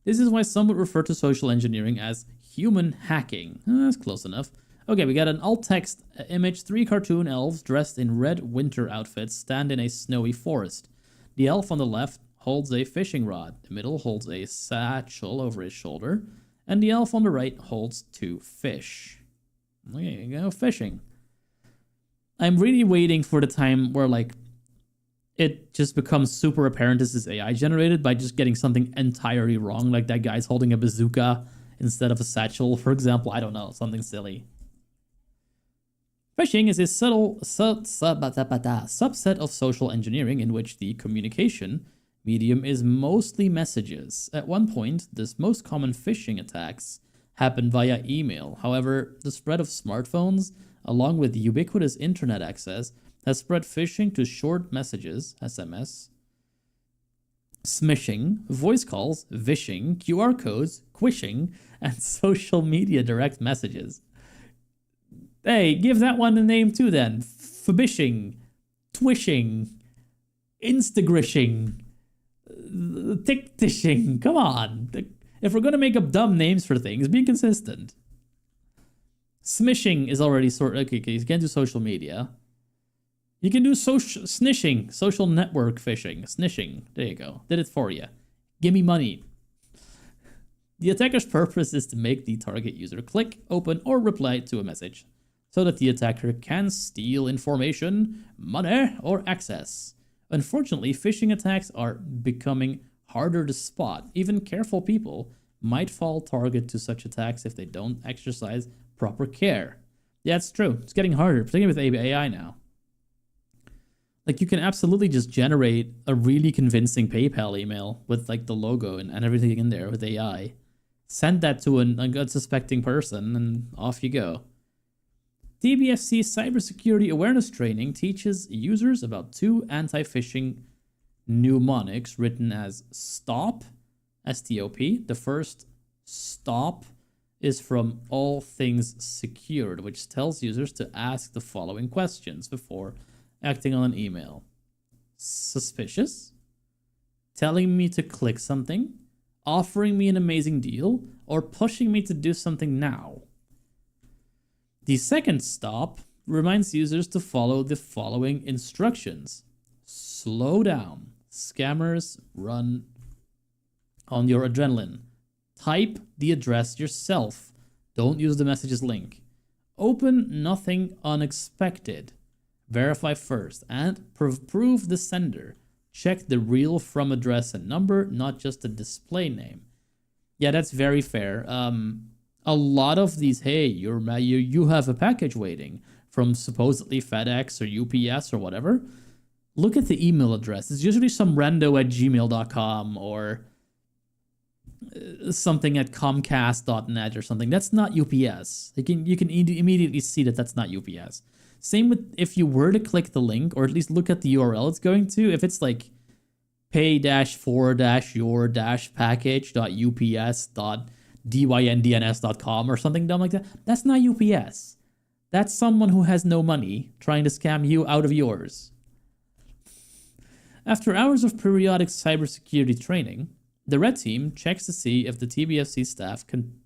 This is why some would refer to social engineering as human hacking. That's close enough. Okay, we got an alt-text image. 3 cartoon elves dressed in red winter outfits stand in a snowy forest. The elf on the left holds a fishing rod. The middle holds a satchel over his shoulder. And the elf on the right holds 2 fish. There you go, fishing. I'm really waiting for the time where, like, it just becomes super apparent this is AI generated by just getting something entirely wrong. Like that guy's holding a bazooka instead of a satchel, for example. I don't know, something silly. Phishing is a subtle subset of social engineering in which the communication medium is mostly messages. At one point, the most common phishing attacks happen via email. However, the spread of smartphones, along with ubiquitous internet access, has spread phishing to short messages, SMS, smishing, voice calls, vishing, QR codes, quishing, and social media direct messages. Hey, give that one a name too then. Fabishing, twishing, instagrishing, tick-tishing. Come on. If we're going to make up dumb names for things, be consistent. Smishing is already okay, you can't do social media. You can do snishing, social network phishing, snishing. There you go. Did it for you. Give me money. The attacker's purpose is to make the target user click, open, or reply to a message so that the attacker can steal information, money, or access. Unfortunately, phishing attacks are becoming harder to spot. Even careful people might fall target to such attacks if they don't exercise proper care. Yeah, it's true. It's getting harder, particularly with AI now. Like, you can absolutely just generate a really convincing PayPal email with, like, the logo and everything in there with AI. Send that to an unsuspecting person, and off you go. TBFC cybersecurity awareness training teaches users about 2 anti-phishing mnemonics written as STOP, S-T-O-P. The first STOP is from All Things Secured, which tells users to ask the following questions before acting on an email. Suspicious? Telling me to click something? Offering me an amazing deal? Or pushing me to do something now? The second stop reminds users to follow the following instructions. Slow down. Scammers run on your adrenaline. Type the address yourself. Don't use the messages link. Open nothing unexpected. Verify first and prove the sender. Check the real from address and number, not just the display name. Yeah, that's very fair. A lot of these, hey, you have a package waiting from supposedly FedEx or UPS or whatever. Look at the email address. It's usually some rando at gmail.com or something at comcast.net or something. That's not UPS. You can immediately see that that's not UPS. Same with if you were to click the link or at least look at the URL it's going to. If it's like pay-for-your-package.ups.dyndns.com or something dumb like that, that's not UPS. That's someone who has no money trying to scam you out of yours. After hours of periodic cybersecurity training, the red team checks to see if the TBFC staff can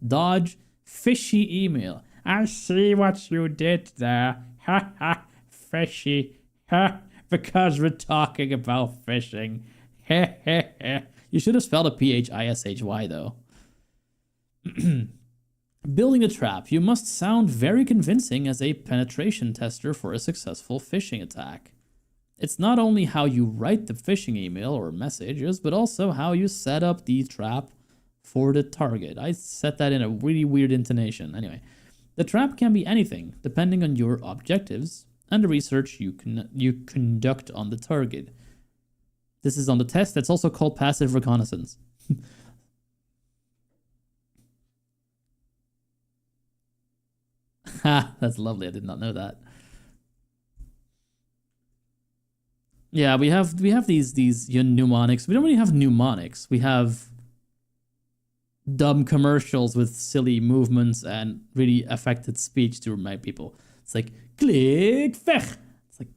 dodge fishy email. I see what you did there. Ha ha, fishy. Ha, because we're talking about fishing. Heh heh heh. You should have spelled a PHISHY though. Building a trap. You must sound very convincing as a penetration tester for a successful phishing attack. It's not only how you write the phishing email or messages, but also how you set up the trap for the target. I set that in a really weird intonation. Anyway, the trap can be anything, depending on your objectives and the research you conduct on the target. This is on the test. That's also called passive reconnaissance. Ha, that's lovely. I did not know that. Yeah, we have these mnemonics. We don't really have mnemonics. We have dumb commercials with silly movements and really affected speech to remind people. It's like click fech. It's like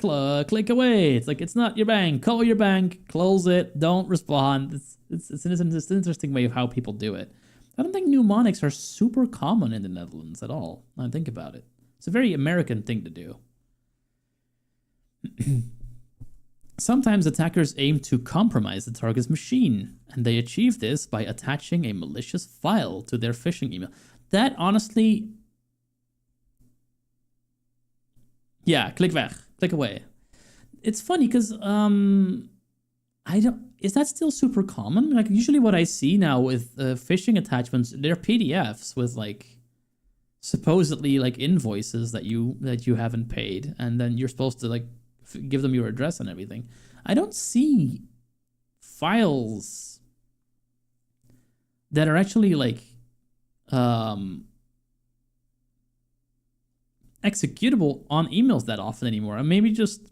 click away. It's like it's not your bank. Call your bank. Close it. Don't respond. It's an interesting way of how people do it. I don't think mnemonics are super common in the Netherlands at all. I think about it. It's a very American thing to do. Sometimes attackers aim to compromise the target's machine, and they achieve this by attaching a malicious file to their phishing email. That honestly... Yeah, click weg. Click away. It's funny because, I don't... Is that still super common? Like, usually what I see now with phishing attachments, they're PDFs with, like, supposedly, like, invoices that you haven't paid, and then you're supposed to, like, give them your address and everything. I don't see files that are actually like executable on emails that often anymore. I'm maybe just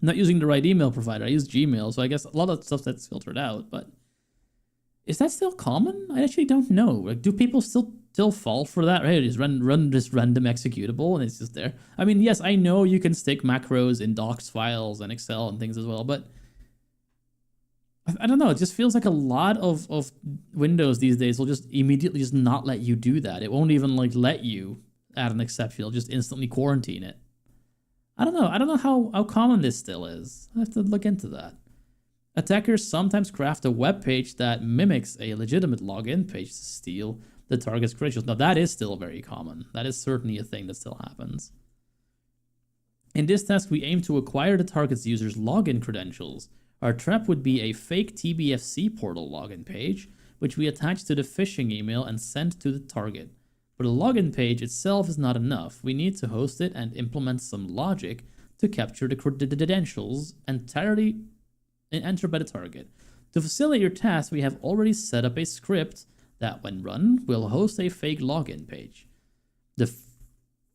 not using the right email provider. I use Gmail, so I guess a lot of stuff that's filtered out, but is that still common? I actually don't know. Like, do people still fall for that? Right, just run this random executable and it's just there. I mean, yes, I know you can stick macros in docs files and Excel and things as well, but I don't know. It just feels like a lot of Windows these days will just immediately just not let you do that. It won't even like let you add an exception. It'll just instantly quarantine it. I don't know. I don't know how common this still is. I have to look into that. Attackers sometimes craft a web page that mimics a legitimate login page to steal the target's credentials. Now, that is still very common. That is certainly a thing that still happens. In this task, we aim to acquire the target's user's login credentials. Our trap would be a fake TBFC portal login page, which we attach to the phishing email and send to the target. But the login page itself is not enough. We need to host it and implement some logic to capture the credentials entirely entered by the target. To facilitate your task, we have already set up a script that, when run, will host a fake login page. The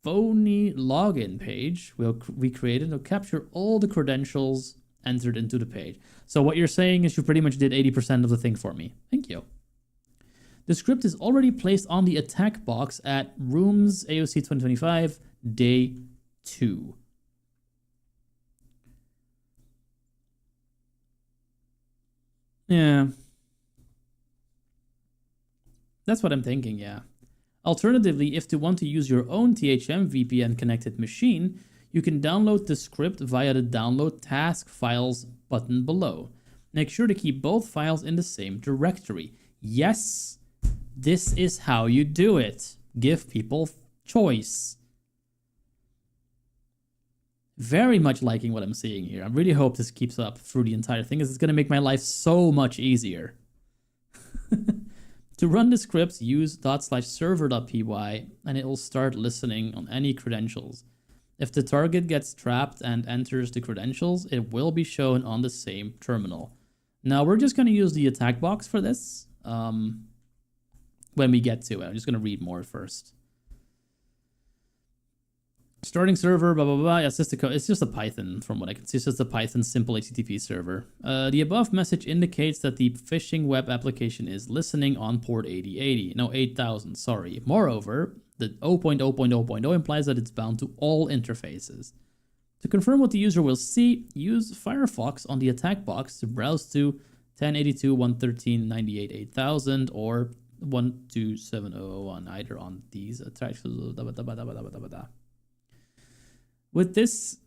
phony login page we created will capture all the credentials entered into the page. So what you're saying is you pretty much did 80% of the thing for me. Thank you. The script is already placed on the attack box at Rooms AOC 2025, Day 2. Yeah. That's what I'm thinking, yeah. Alternatively, if you want to use your own THM VPN connected machine, You can download the script via the download task files button below. Make sure to keep both files in the same directory. Yes, this is how you do it. Give people choice. Very much liking what I'm seeing here. I really hope this keeps up through the entire thing, as it's going to make my life so much easier. To run the scripts, use /server.py and it will start listening on any credentials. If the target gets trapped and enters the credentials, it will be shown on the same terminal. Now we're just going to use the attack box for this when we get to it. I'm just going to read more first. Starting server, blah, blah, blah. Yeah, it's just a Python from what I can see. It's just a Python simple HTTP server. The above message indicates that the phishing web application is listening on port 8080. No, 8000, sorry. Moreover, the 0.0.0.0 implies that it's bound to all interfaces. To confirm what the user will see, use Firefox on the attack box to browse to 1082.113.98.8000 or 127.0.0.1, either on these attacks. With this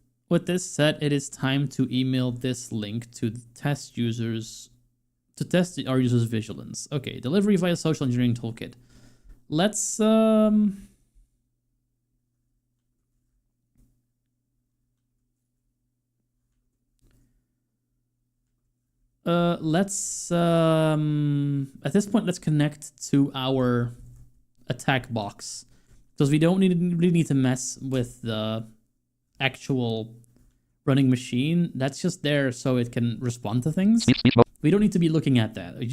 said, it is time to email this link to test our users' vigilance. Okay, delivery via social engineering toolkit. Let's at this point, let's connect to our attack box, because we don't really need to mess with the actual running machine. That's just there so it can respond to things. We don't need to be looking at that. We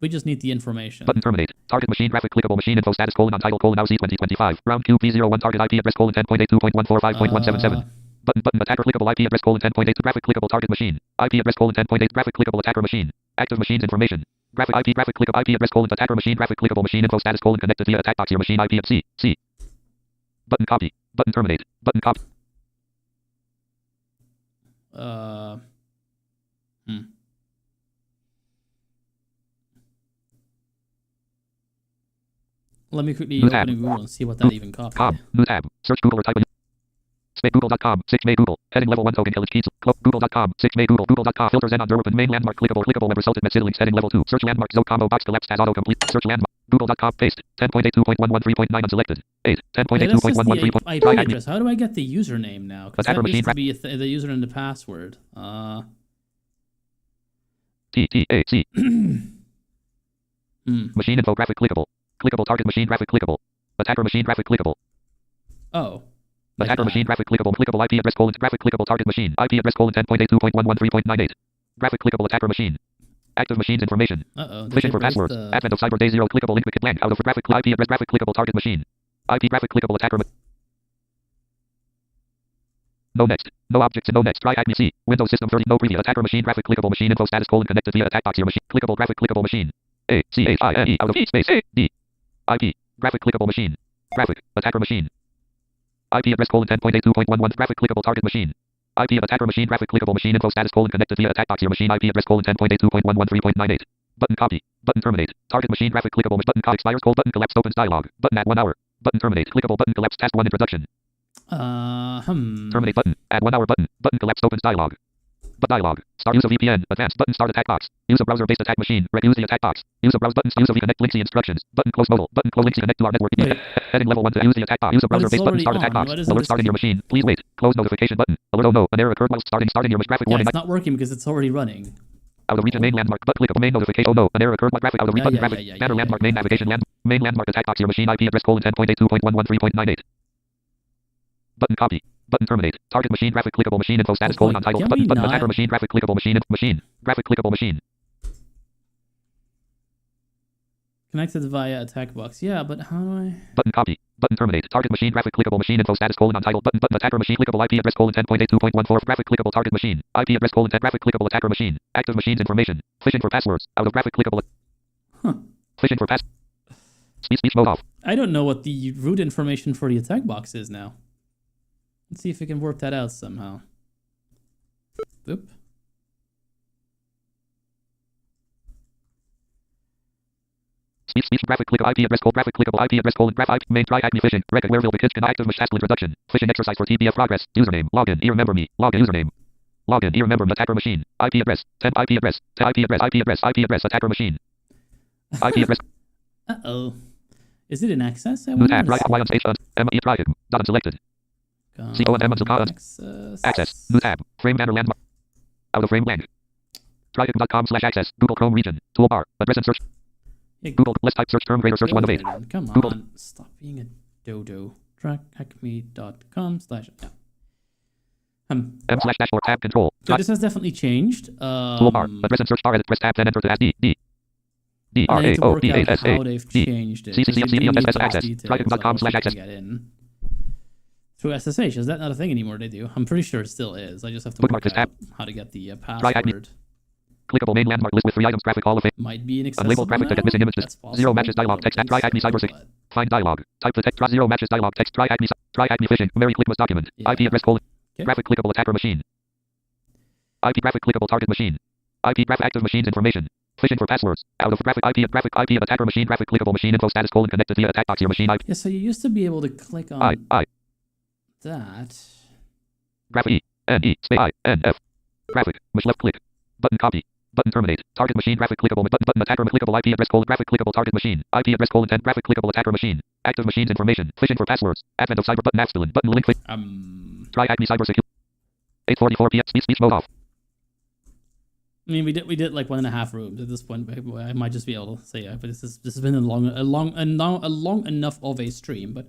just need the information. Button terminate. Target machine graphic clickable machine info status untitled now Z 2025. Round QP01 target IP address 10.82.145.177. Button attacker clickable IP address 10.8 graphic clickable target machine. IP address 10.8 graphic clickable attacker machine. Active machines information. Graphic clickable IP address attacker machine graphic clickable machine info status connected via attack box your machine IP C. Button copy. Button terminate. Button copy. Let me quickly open Google and see what that even copied. New tab. Search Google or type in Google.com. 6 May Google. Heading level 1 token kill keys. Google.com. 6 May Google. Google.com. Filters and under open main landmark clickable web result at Metsid links heading level 2. Search landmark zone combo box collapsed as autocomplete. Search landmark. Google.com paste. 10.82.113.9 unselected. 8. 10.82.113. Try address. How do I get the username now? Because that needs to be the user and the password. TTAC. Machine info graphic clickable. Clickable target machine graphic clickable. Attacker machine graphic clickable. Oh. Attacker machine graphic clickable IP address graphic clickable target machine IP address 10.82.113.98. Graphic clickable attacker machine. Active machines information. Phishing for passwords. Advent of cyber day 0 clickable link wicket blank out of graphic IP address graphic clickable target machine. IP graphic clickable attacker. No next. No objects. No next. Try hack me C. Windows system 30. No preview. Attacker machine graphic clickable machine info status connected via attack box your machine. Clickable graphic clickable machine. A C H I N E out of E space A D. IP graphic clickable machine. Graphic attacker machine. IP address 10.82.11 graphic clickable target machine. IP of attacker machine graphic clickable machine info status connected via attack box your machine IP address 10.82.113.98. Button copy. Button terminate. Target machine graphic clickable button expires button collapse opens dialog. Button at 1 hour. Button terminate. Clickable button collapse task 1 introduction. Terminate button. Add 1 hour button. Button collapse opens dialog. But dialog. Start use of VPN. Advanced button start attack box. Use a browser based attack machine. Use the attack box. Use a browse button. Use of reconnect linksy instructions. Button close mobile. Button close linksy connect to our network. Heading level 1 to use the attack box. Use a browser based button start attack box. Alert starting your machine. Please wait. Close notification button. Alert oh no. An error occurred while starting your graphic warning. It's not working because it's already running. Out of region main landmark but clickable main notification. Oh no. An error occurred while graphic out of region graphic. Banner landmark main navigation main landmark attack box your machine IP address 10.82.113.98. Button copy. Button terminate. Target machine graphic clickable machine info status untitled button attacker machine graphic clickable machine graphic clickable machine. Connected via attack box. Yeah, but how do I? Button copy. Button terminate. Target machine graphic clickable machine info status untitled button attacker machine clickable IP address 10.82.14 graphic clickable target machine IP address 10 graphic clickable attacker machine. Active machines information. Phishing for passwords. Out of graphic clickable. Phishing for pass. Speech mode off. I don't know what the root information for the attack box is now. Let's see if we can work that out somehow. Oop. speech graphic clickable IP address colon graph IP main try acme phishing record where will be kitchen active task introduction phishing exercise for TBF progress username login remember me login username login remember me attacker machine IP address 10 IP address attacker machine IP address. Uh-oh. Is it in access? I New wonder. tab right Y on stage Emma E try dot selected access new tab frame banner landmark out of frame blank try.com/access Google Chrome region toolbar address and search Yeah, Google let's type search term greater search 1 of 8 come Google. on, stop being a dodo. Trackacme.com/ yeah. M/dashboard tab control So this has definitely changed. toolbar address and search bar edit press tab then enter to add I need to work out how DRAODSA they've changed it. because you need those access details try.com/access to get in. Through SSH, is that not a thing anymore? They do. I'm pretty sure it still is. I just have to Bookmark work this tab. out how to get the password. clickable main landmark list with 3 items graphic hall of fame Might be inaccessible unlabeled graphic to get now? missing images That's possible. 0 matches dialog text try acme cybersec find dialog type the text try 0 matches dialog text try acme phishing Mary Clickmas document Yeah. IP address colon Okay. graphic clickable attacker machine IP graphic clickable target machine IP graph active machines information phishing for passwords out of graphic IP of attacker machine graphic clickable machine info status colon connected via attack box your machine IP Yeah, so you used to be able to click on I that. graphic E N E space I N F graphic mush left click button copy button terminate target machine graphic clickable button attacker clickable IP address colon graphic clickable target machine IP address colon 10 graphic clickable attacker machine active machines information phishing for passwords advent of cyber button apps button link click try acme cybersecurity 8:44 p.m. speech mode off. I mean, we did like 1.5 rooms at this point. I might just be able to say, yeah, but this has been a long enough of a stream. But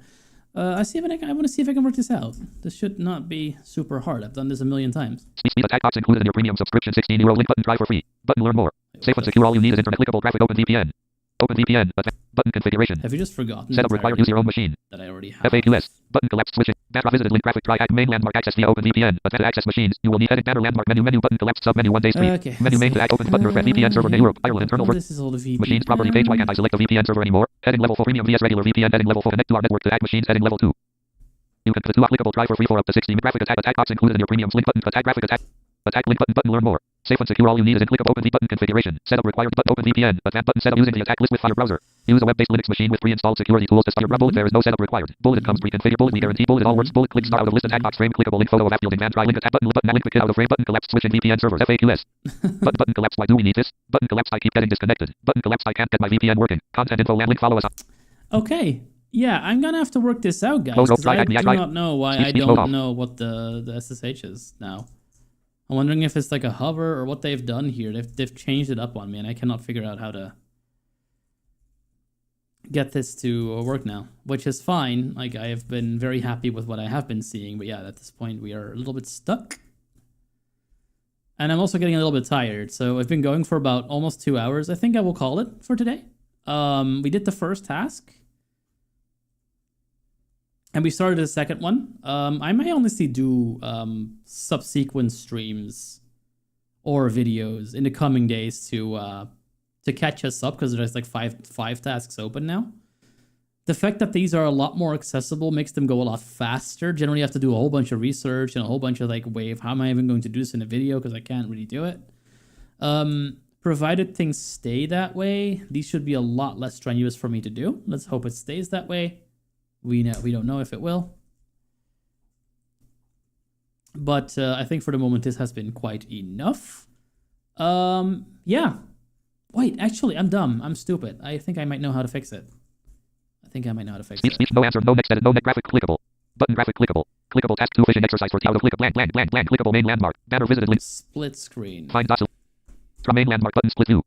I want to see if I can work this out. This should not be super hard. I've done this a million times. Speech attack box included in your premium subscription. €16 link button. Try for free. Button learn more. Safe and secure. All you need is internet clickable graphic. Open VPN. Button configuration. Have you just forgotten? Setup required. Use your own machine. That I already have. FAQs. Button collapsed switching. Backdrop visited link graphic. Try main landmark access via Open VPN. Advanced access machines. You will need edit banner landmark menu button collapsed sub menu 1 days free. Okay. Menu main to add open button refresh VPN server Europe Ireland internal This is all the VPN. machines property page. Why can't I select the VPN server anymore? Heading level 4 premium vs regular VPN. Heading level 4 connect to our network to add machines. Heading level 2. You can put 2 applicable try for free for up to 60 graphic attack box included in your premium link button attack graphic attack link button learn more. Safe and secure. All you need is in clickable open V button configuration. Setup required button open VPN. Advanced button setup using the attack list with Fire browser. Use a web-based Linux machine with pre-installed security tools to start your bullet. There is no setup required. Bullet comes pre-configured. Bullet we guarantee. Bullet all works. Bullet click star out of list attack box frame clickable link photo of app building man try link attack button link kit out of frame button collapsed switching VPN servers FAQs. button collapsed. Why do we need this? Button collapsed. I keep getting disconnected. Button collapsed. I can't get my VPN working. Content info and link follow us. Okay. Yeah, I'm gonna have to work this out, guys. Close, Because I try, do try. not know why Speech, I speech, don't mode know what the SSH is now. I'm wondering if it's like a hover or what they've done here. They've changed it up on me, and I cannot figure out how to get this to work now, which is fine. Like, I have been very happy with what I have been seeing, but yeah, at this point we are a little bit stuck. And I'm also getting a little bit tired, so I've been going for about almost 2 hours. I think I will call it for today. We did the first task. And we started the second one. I may honestly do subsequent streams or videos in the coming days to catch us up, because there's like five tasks open now. The fact that these are a lot more accessible makes them go a lot faster. Generally, you have to do a whole bunch of research and a whole bunch of like, wait, how am I even going to do this in a video? Because I can't really do it. Provided things stay that way, these should be a lot less strenuous for me to do. Let's hope it stays that way. We don't know if it will. But I think for the moment this has been quite enough. Yeah. Wait, actually, I'm dumb. I'm stupid. I think I might know how to fix it. Speech, no answer, no next edit, no next graphic clickable. Button graphic clickable. Clickable task 2 fishing exercise for out of click blank clickable main landmark. Banner visited link. Split screen. Find dot. Main landmark button split view.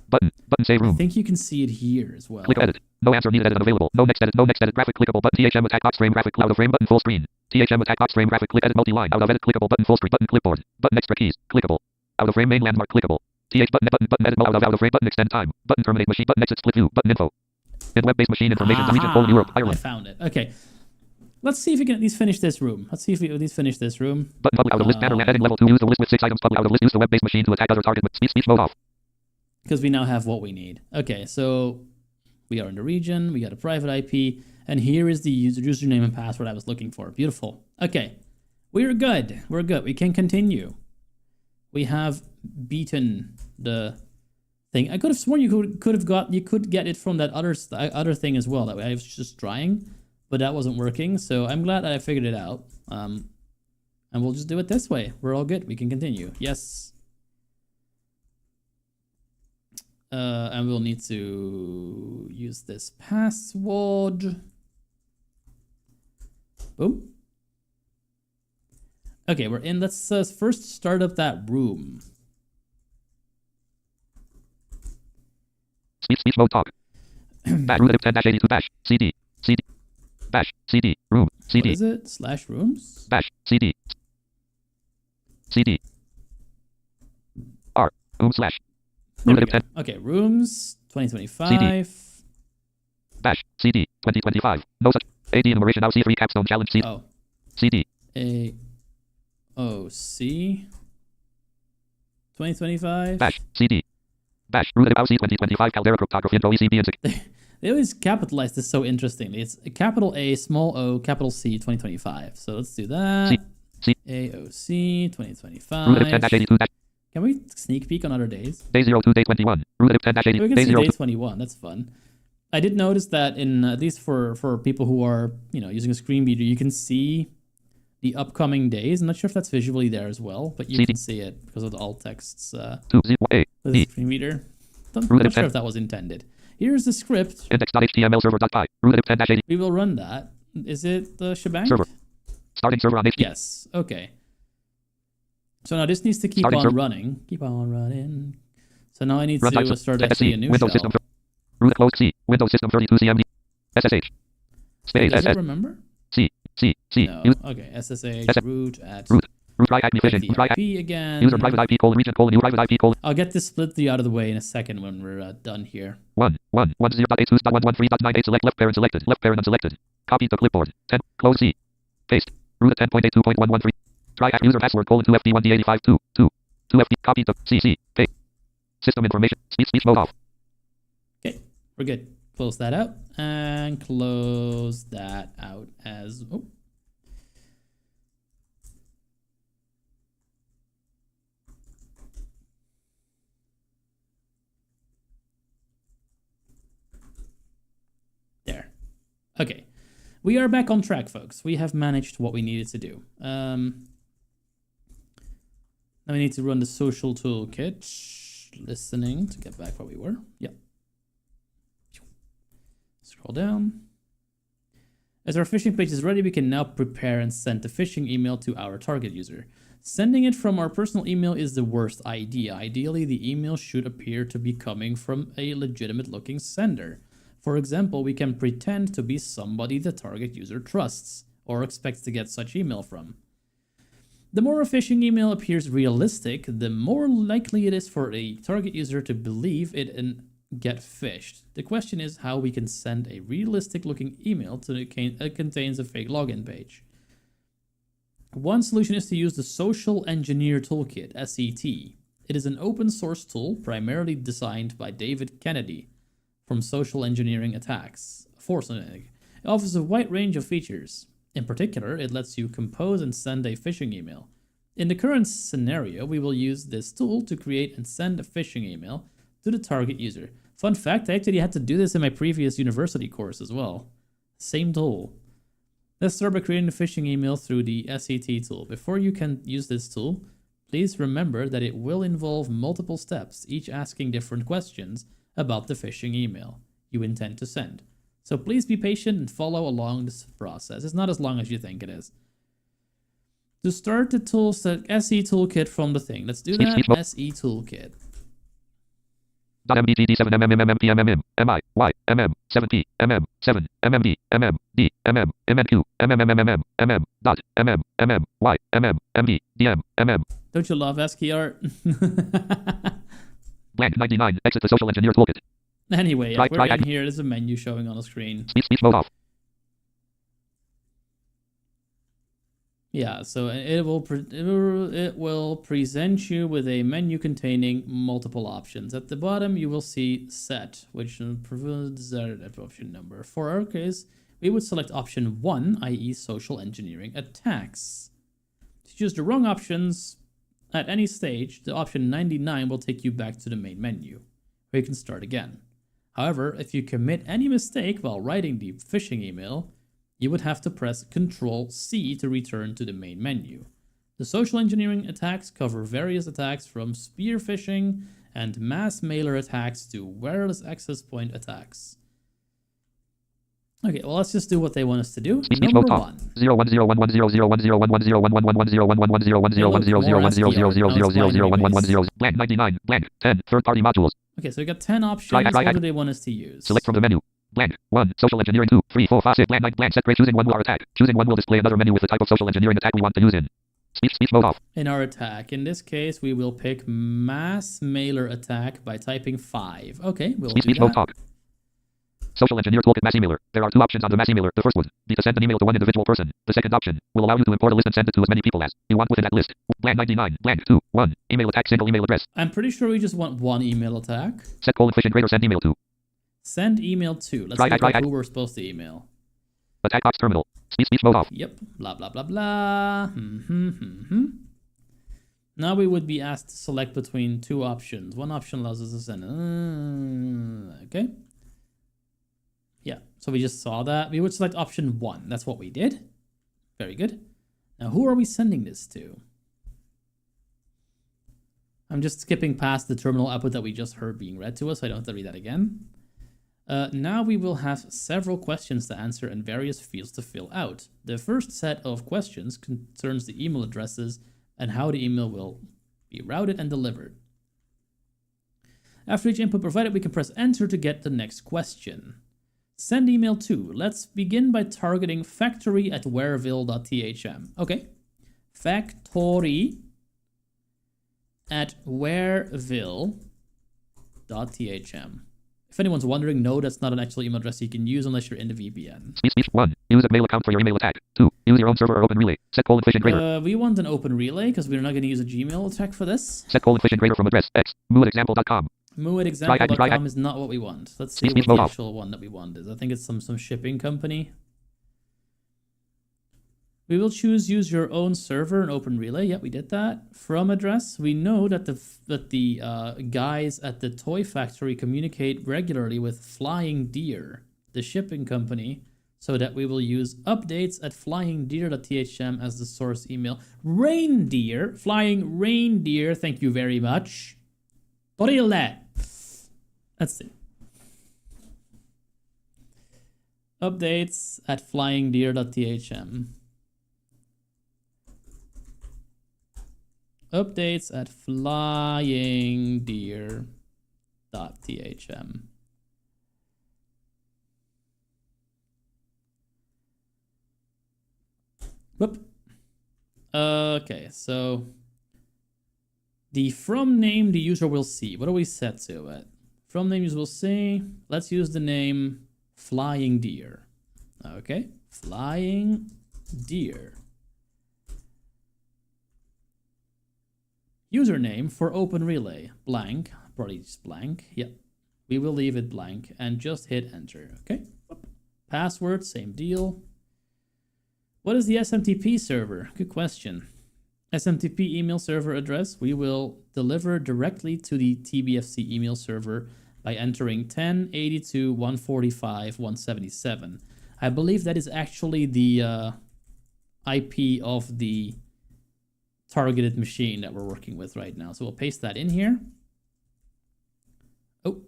Button save room. I think you can see it here as well. Click edit. No answer needed. Edit unavailable. No next edit. Graphic clickable button. THM attack box frame graphic out of frame button full screen. THM attack box frame graphic click edit multi line out of edit clickable button full screen button clipboard button extra keys clickable out of frame main landmark clickable. TH button edit out of frame button extend time button terminate machine button exit split view button info. In web based machine information region Poland Europe I Ireland. found it. Okay. Let's see if we can at least finish this room. Button public out of list banner heading level 2 use the list with 6 items public out of list use the web based machine to attack other target speech mode off. Because we now have what we need. Okay, so we are in the region, we got a private IP, and here is the username and password I was looking for. Beautiful. Okay, we're good. We're good. We can continue. We have beaten the thing. I could have sworn you could get it from that other thing as well. That way I was just trying, but that wasn't working. So I'm glad that I figured it out. And we'll just do it this way. We're all good. We can continue. Yes. And we'll need to use this password. Boom. Okay, we're in. Let's first start up that room. Speech mode talk. Bash room 10-82 bash CD bash CD room CD. What is it? Slash rooms? Bash CD R room slash. Okay, rooms 2025. CD. Bash CD 2025. No such AD enumeration now C3 capstone challenge C. Oh. CD. AOC 2025. Bash CD. Bash root about C 2025 Caldera cryptography and OECB and They always capitalize this so interestingly. It's a capital A, small o, capital C 2025. So let's do that. C. AOC 2025. Root 10-82. Can we sneak peek on other days? Day 02, day 21. Root 10-82. We can Day see 02. day 21. That's fun. I did notice that in at least for people who are using a screen reader, you can see the upcoming days. I'm not sure if that's visually there as well, but you can see it because of the alt texts. 2-0-A. With the screen reader. I'm not sure if that was intended. Here's the script. Index.html server.py. Root 10-80. We will run that. Is it the shebang? Server. Starting server on HTTP. Yes. Okay. So now this needs to keep on running. Keep on running. So now I need to start actually a new Windows shell. System. Root closed C. Windows System 32 CMD. SSH. Space Does it SS. remember? C. No. Okay. SSH root at Root right IP phishing. Root right IP again. User private IP colon region colon new private IP colon. I'll get this split out of the way in a second when we're done here. 1.10.82.113.98 select left parent selected. Left parent unselected. Copy to clipboard. 10. Close C. Paste. Root 10.82.113. Try user password colon 2FD1D85 2 2FD copy to CC. Paste. System information. Speech mode off. Okay, we're good. Close that out and close that out as oh. There. Okay. We are back on track, folks. We have managed what we needed to do. Now we need to run the social toolkit. Listening to get back where we were. Yep. Scroll down. As our phishing page is ready, we can now prepare and send the phishing email to our target user. Sending it from our personal email is the worst idea. Ideally, the email should appear to be coming from a legitimate looking sender. For example, we can pretend to be somebody the target user trusts or expects to get such email from. The more a phishing email appears realistic, the more likely it is for a target user to believe it and get phished. The question is how we can send a realistic looking email that contains a fake login page. One solution is to use the Social Engineer Toolkit, SET. It is an open source tool primarily designed by David Kennedy from Social Engineering Attacks. It offers a wide range of features. In particular, it lets you compose and send a phishing email. In the current scenario, we will use this tool to create and send a phishing email to the target user. Fun fact, I actually had to do this in my previous university course as well. Same tool. Let's start by creating a phishing email through the SET tool. Before you can use this tool, please remember that it will involve multiple steps, each asking different questions about the phishing email you intend to send. So please be patient and follow along this process. It's not as long as you think it is. To start the tools, the SE toolkit from the thing. Let's do that. SE toolkit. .mbgd 7 mmmmp mmm mi y mm 7p mm 7 mmd mm d mm mnq mmmm mm dot mm mm y mm md dm mm. Don't you love ASCII art? Blank 99. Exit the Social Engineer Toolkit. Anyway, yeah, we're in here. There's a menu showing on the screen. Speech mode off. Yeah, so it will present you with a menu containing multiple options. At the bottom, you will see set, which provides desired option number. For our case, we would select option 1, i.e. social engineering attacks. To choose the wrong options at any stage, the option 99 will take you back to the main menu. or you can start again. However, if you commit any mistake while writing the phishing email, you would have to press Ctrl-C to return to the main menu. The social engineering attacks cover various attacks from spear phishing and mass mailer attacks to wireless access point attacks. Okay, well, let's just do what they want us to do. Number 1. 0101100101100101000000000000000 blank 99 blank 10 third party modules. Okay, so we got 10 options. What do they want us to use? Select from the menu. Blank 1 social engineering 2 3 4 5 6 blank 9 blank set break. Choosing one will attack. Choosing one will display another menu with the type of social engineering attack we want to use in. Speech mode off. In our attack, in this case, we will pick mass mailer attack by typing 5. Okay, we'll do speech that. mode talk. Social engineer toolkit mass emailer. There are 2 options on the mass emailer. The first one, be to send an email to one individual person. The second option will allow you to import a list and send it to as many people as you want within that list. Blank 99 blank 2 1 email attack single email address. I'm pretty sure we just want one email attack. Set phishing greater send email to. Send email to. Let's look at who we're supposed to email. Attack box terminal. Speech mode off. Yep. Blah blah blah blah. Now we would be asked to select between 2 options. One option allows us to send. Okay. Yeah, so we just saw that. We would select option 1. That's what we did. Very good. Now, who are we sending this to? I'm just skipping past the terminal output that we just heard being read to us, so I don't have to read that again. Now we will have several questions to answer and various fields to fill out. The first set of questions concerns the email addresses and how the email will be routed and delivered. After each input provided, we can press enter to get the next question. Send email to. Let's begin by targeting factory@wareville.thm. Okay. Factory@wareville.thm. If anyone's wondering, no, that's not an actual email address you can use unless you're in the VPN. Speech 1. Use a mail account for your email attack. 2. Use your own server or open relay. Set phishing greater. We want an open relay because we're not going to use a Gmail attack for this. Set phishing greater from address x. moan@example.com. moan@example.com is not what we want. Let's see what the actual one that we want is. I think it's some shipping company. We will choose use your own server and open relay. Yeah, we did that. From address, we know that the guys at the toy factory communicate regularly with Flying Deer, the shipping company, so that we will use updates at flyingdeer.thm as the source email. Reindeer, flying reindeer, thank you very much. Brille. Let's see. Updates at flyingdeer.thm. Updates at flyingdeer.thm. Whoop. Okay, so the from name the user will see. What do we set to it? From name user will see. Let's use the name Flying Deer. Okay, Flying Deer. Username for open relay, blank, probably just blank. Yep, we will leave it blank and just hit enter. Okay, password, same deal. What is the SMTP server? Good question. SMTP email server address, we will deliver directly to the TBFC email server by entering 10.82.145.177. I believe that is actually the IP of the targeted machine that we're working with right now. So we'll paste that in here. Oh.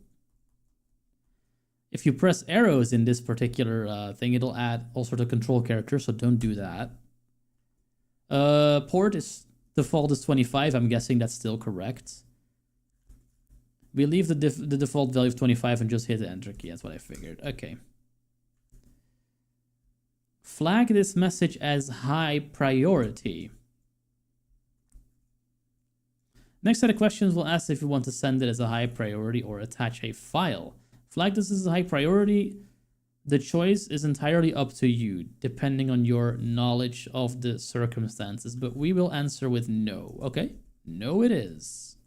If you press arrows in this particular thing, it'll add all sorts of control characters, so don't do that. Port is default is 25. I'm guessing that's still correct. We leave the default value of 25 and just hit the enter key. That's what I figured. Okay. Flag this message as high priority. Next set of questions will ask if you want to send it as a high priority or attach a file. Flag this as a high priority. The choice is entirely up to you, depending on your knowledge of the circumstances, but we will answer with no. Okay? No it is.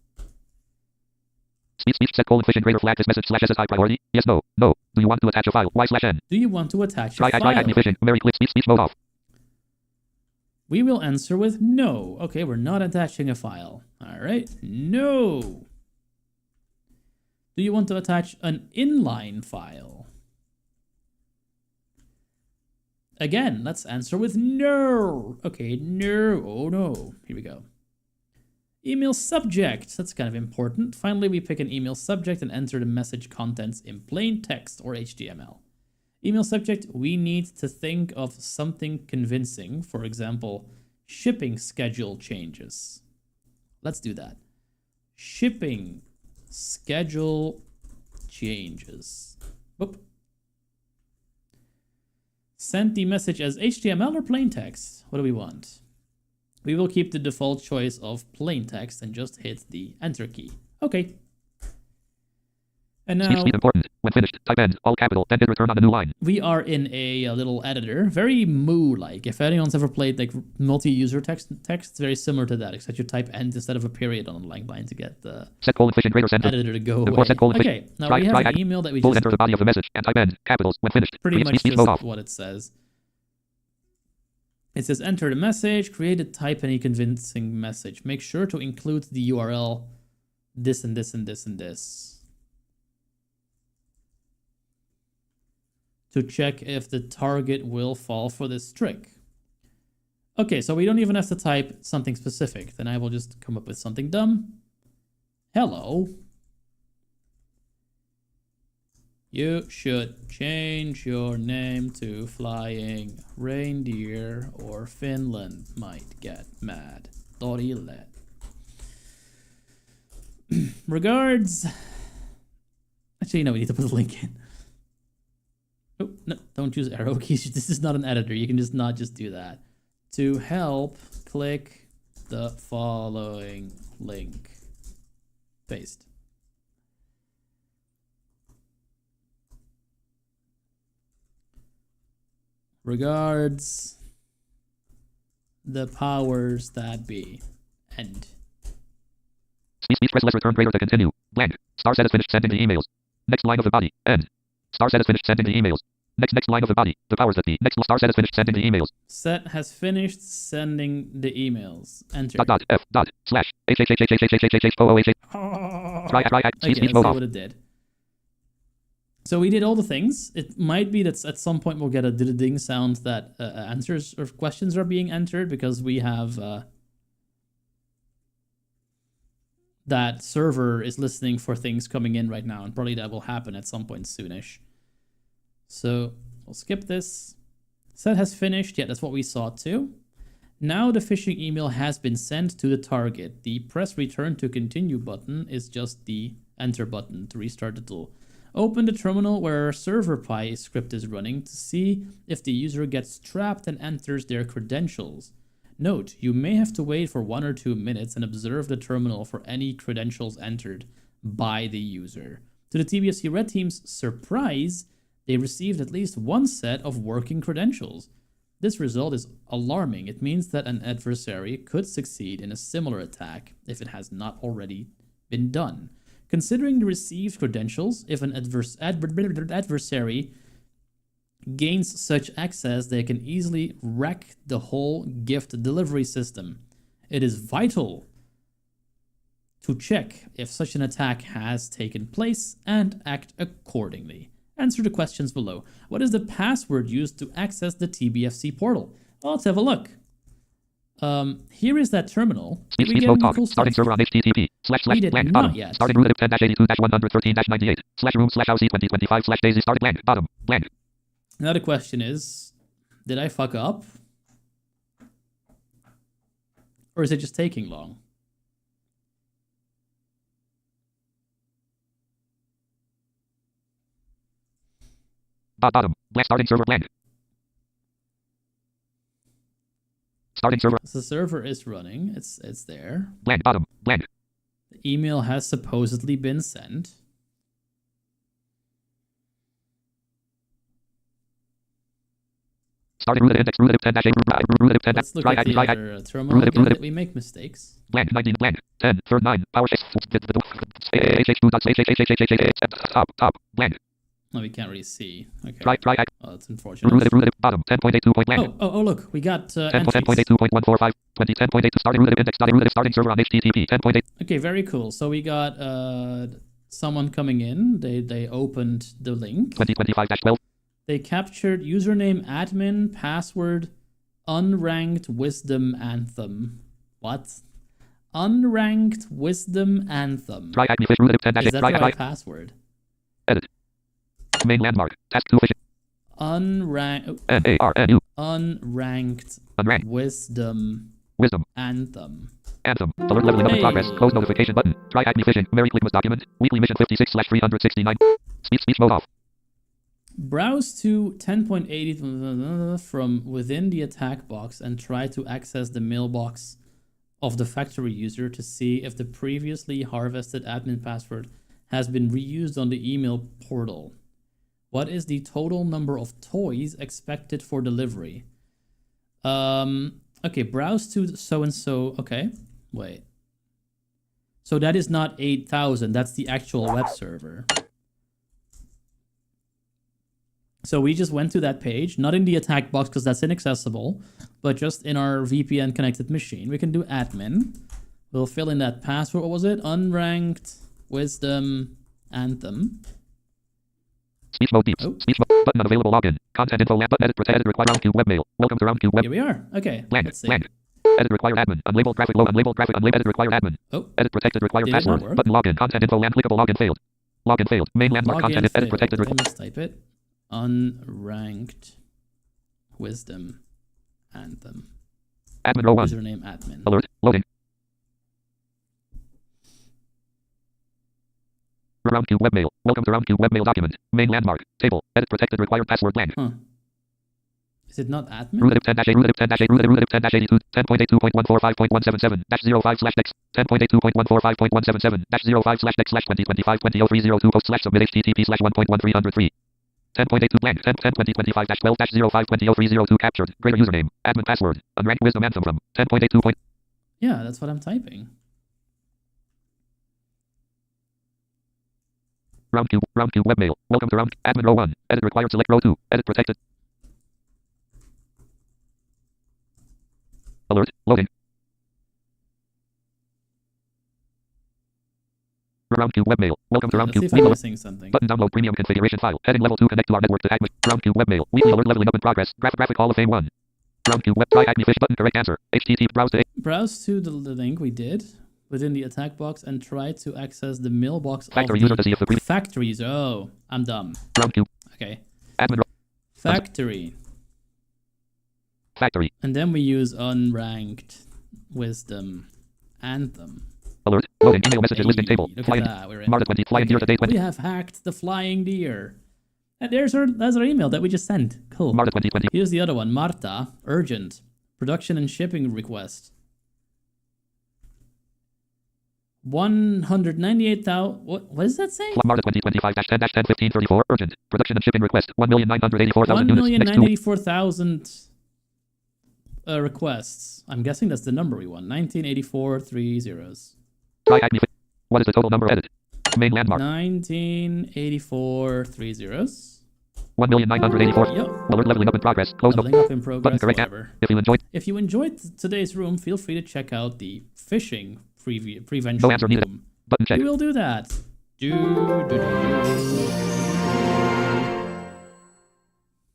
Speech set phishing greater flag this message / as high priority. Yes, no, no. Do you want to attach a file? Y/N. Do you want to attach a try file? phishing. Mary click speech mode off. We will answer with no. Okay, we're not attaching a file. All right, no. Do you want to attach an inline file? Again, let's answer with no. Okay, no. Oh no. Here we go. Email subject. That's kind of important. Finally, we pick an email subject and enter the message contents in plain text or HTML. Email subject, we need to think of something convincing. For example, shipping schedule changes. Let's do that. Shipping schedule changes. Boop. Send the message as HTML or plain text. What do we want? We will keep the default choice of plain text and just hit the enter key. Okay. And now, Speed important. When finished, type end, all capital, then hit return on a new line. we are in a little editor, very Moo-like. If anyone's ever played like multi-user text, it's very similar to that, except you type end instead of a period on a blank line to get the Set colon fish in greater center. editor to go Import away. set colon fish. Okay, now Try- we have try an act- email that we Full just enter the body of the message and type end, capitals, when finished. pretty Create much speed mode just off. what it says. It says enter the message, create a type any convincing message. Make sure to include the URL this and this and this and this. To check if the target will fall for this trick. Okay, so we don't even have to type something specific. Then I will just come up with something dumb. Hello. You should change your name to Flying Reindeer or Finland might get mad. Torille. Regards. Actually, no, we need to put a link in. Oh, no, don't use arrow keys. This is not an editor. You can just not just do that. To help, click the following link. Paste. Regards, the powers that be. End. Speed press less return greater to continue. Blank. Star set is finished sending the emails. Next line of the body. End. Star set is finished sending the emails. Next line of the body. The powers that be. Next star set is finished sending the emails. Set has finished sending the emails. Enter. Dot F dot slash H H H H H H H H H H O O H H. Try Okay, speed let's see mode off. what it did. So we did all the things. It might be that at some point we'll get a ding sound that answers or questions are being entered because we have that server is listening for things coming in right now, and probably that will happen at some point soonish. So we'll skip this. Set has finished. Yeah, that's what we saw too. Now the phishing email has been sent to the target. The press return to continue button is just the enter button to restart the tool. Open the terminal where server pi script is running to see if the user gets trapped and enters their credentials. Note, you may have to wait for 1 or 2 minutes and observe the terminal for any credentials entered by the user. To the TBFC Red Team's surprise, they received at least one set of working credentials. This result is alarming. It means that an adversary could succeed in a similar attack if it has not already been done. Considering the received credentials, if an adversary gains such access, they can easily wreck the whole gift delivery system. It is vital to check if such an attack has taken place and act accordingly. Answer the questions below. What is the password used to access the TBFC portal? Well, let's have a look. Here is that terminal. Did we Speed get mode any talk. cool Starting stuff? server on HTTP We did blank not bottom. yet. Starting root 10-82-113-98 /room /LC 2025 /daisy started blank bottom blank. Now the question is, did I fuck up? Or is it just taking long? Bottom blank starting server blank. Starting server So the server is running. It's there. blank bottom blank. The email has supposedly been sent. Starting root index root 10 root 10 Let's look try at the try other terminal again. Did we make mistakes? blank 19 blank 10 third 9 power top blank. No, we can't really see. Okay. Try Oh, that's unfortunate. root bottom 10.82 blank. Oh, look, we got entries. 10.82.145 20 10.82 starting root index starting server on HTTP 10.8. Okay, very cool. So we got someone coming in. They opened the link. 2025-12. They captured username admin, password, unranked wisdom anthem. What? Unranked wisdom anthem. Try Acme Fish Root 10 Is that the right password? Edit. Main landmark. Task 2 fish. Unranked. NARNU. Unranked. Unranked. Wisdom. Anthem. Anthem. Alert leveling up in progress. Close notification button. Try Acme Fishing. Mary Clickmas document. Weekly mission 56/369. Speech mode off. Browse to 10.80 from within the attack box and try to access the mailbox of the factory user to see if the previously harvested admin password has been reused on the email portal. What is the total number of toys expected for delivery? Okay, browse to so-and-so. Okay, wait. So that is not 8,000. That's the actual web server. So we just went to that page, not in the attack box because that's inaccessible, but just in our VPN connected machine. We can do admin. We'll fill in that password. What was it? Unranked wisdom anthem. Speech mode deep. Speech mode button unavailable login. Content info lamp button edit protect edit require roundcube webmail. Welcome to roundcube web. Here we are. Okay. Blank. Blank. Edit required admin. Unlabeled graphic low. Unlabeled graphic. Unlabeled edit required admin. Oh. Edit protected required password. Button login. Content info lamp clickable login failed. Login failed. Main landmark content edit protected. Let's type it. Unranked wisdom anthem. Admin row 1. Username admin. Alert. Loading. Roundcube webmail. Welcome to roundcube webmail document. Main landmark. Table. Edit protected required password blank. Huh. Is it not admin? Root 10-A, root 10-A, root 10-82, 10.82.145.177, -05/next, 10.82.145.177, -05/next 2025-200302 post submit http/1.1303. 10.82 blank, 10.2025-12-05-200302 captured, greater username, admin password, unranked wisdom anthem from, 10.82. Yeah, that's what I'm typing. Roundcube webmail, welcome to admin row 1, edit required select row 2, edit protected. Alert, loading. Roundcube webmail. Welcome to Roundcube. Let's see if I'm missing something. Button download premium configuration file. Heading level 2 connect to our network to Acme. Roundcube webmail. Weekly alert leveling up in progress. Graphic Hall of Fame 1. Roundcube web. Try Acme Fish button correct answer. HTTP browse to the link we did within the attack box and try to access the mailbox factory of user the to see if the factory user. Oh, I'm dumb. Roundcube. Okay. Admin. Factory. Factory. And then we use unranked wisdom anthem. Alert. Loading. Email messages listing table. Look Flying. at that. We're in. Marta 20. Flying deer today 20. We have hacked the flying deer. And that's our email that we just sent. Cool. Marta 2020. Here's the other one. Marta. Urgent. Production and shipping request. 198,000. What does that say? Marta 2025-10-10-1534. Urgent. Production and shipping request. 1,984,000 units. 1,984,000 requests. I'm guessing that's the number we want. 1984 3 zeros. Try Acme. What is the total number edit? Main landmark. 1984 3 zeros. 1,984. Yep. Alert leveling up in progress. Close leveling up in progress. Button correct. Whatever. If you enjoyed today's room, feel free to check out the phishing prevention no answer needed. room. Button check. We will do that.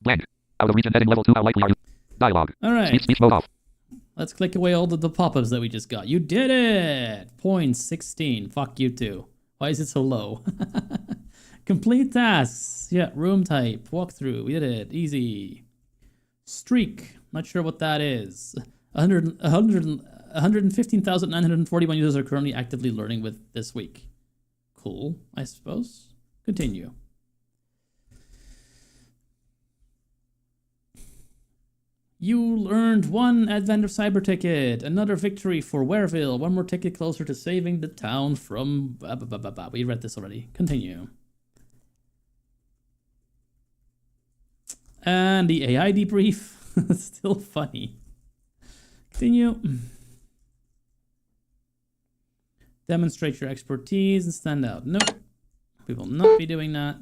Blank. Out of region heading level 2. How likely are you? Dialogue. All right. Speech mode off. Let's click away all the pop-ups that we just got. You did it! Point 16. Fuck you too. Why is it so low? Complete tasks. Yeah, room type. Walkthrough. We did it. Easy. Streak. Not sure what that is. 115,941 users are currently actively learning with this week. Cool, I suppose. Continue. You earned 1 Advent of Cyber ticket, another victory for Wareville, 1 more ticket closer to saving the town from... We read this already. Continue. And the AI debrief. Still funny. Continue. Demonstrate your expertise and stand out. Nope. We will not be doing that.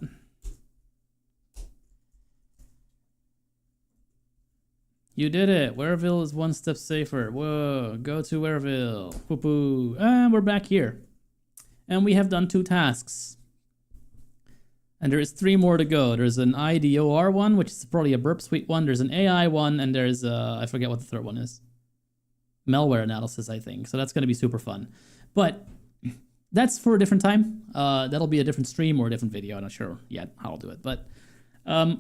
You did it. Wareville is 1 step safer. Whoa. Go to Wareville. Poo-poo. And we're back here. And we have done 2 tasks. And there is 3 more to go. There's an IDOR one, which is probably a burp suite one. There's an AI one, and there's I forget what the third one is. Malware analysis, I think. So that's going to be super fun. But that's for a different time. That'll be a different stream or a different video. I'm not sure yet how I'll do it. But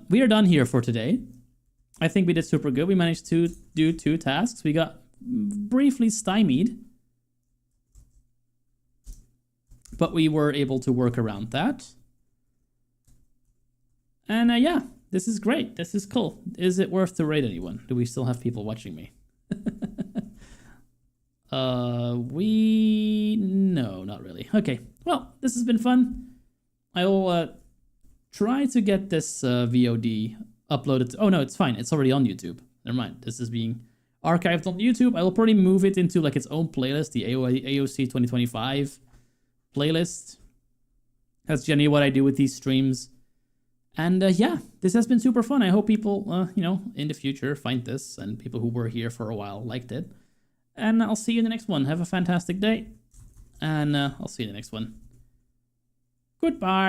we are done here for today. I think we did super good. We managed to do 2 tasks. We got briefly stymied, but we were able to work around that. And yeah, this is great. This is cool. Is it worth to rate anyone? Do we still have people watching me? No, not really. Okay, well, this has been fun. I will try to get this VOD uploaded. Oh no, it's fine. It's already on YouTube. Never mind. This is being archived on YouTube. I will probably move it into like its own playlist, the AOC 2025 playlist. That's generally what I do with these streams. And yeah, this has been super fun. I hope people, you know, in the future find this, and people who were here for a while liked it. And I'll see you in the next one. Have a fantastic day. And I'll see you in the next one. Goodbye.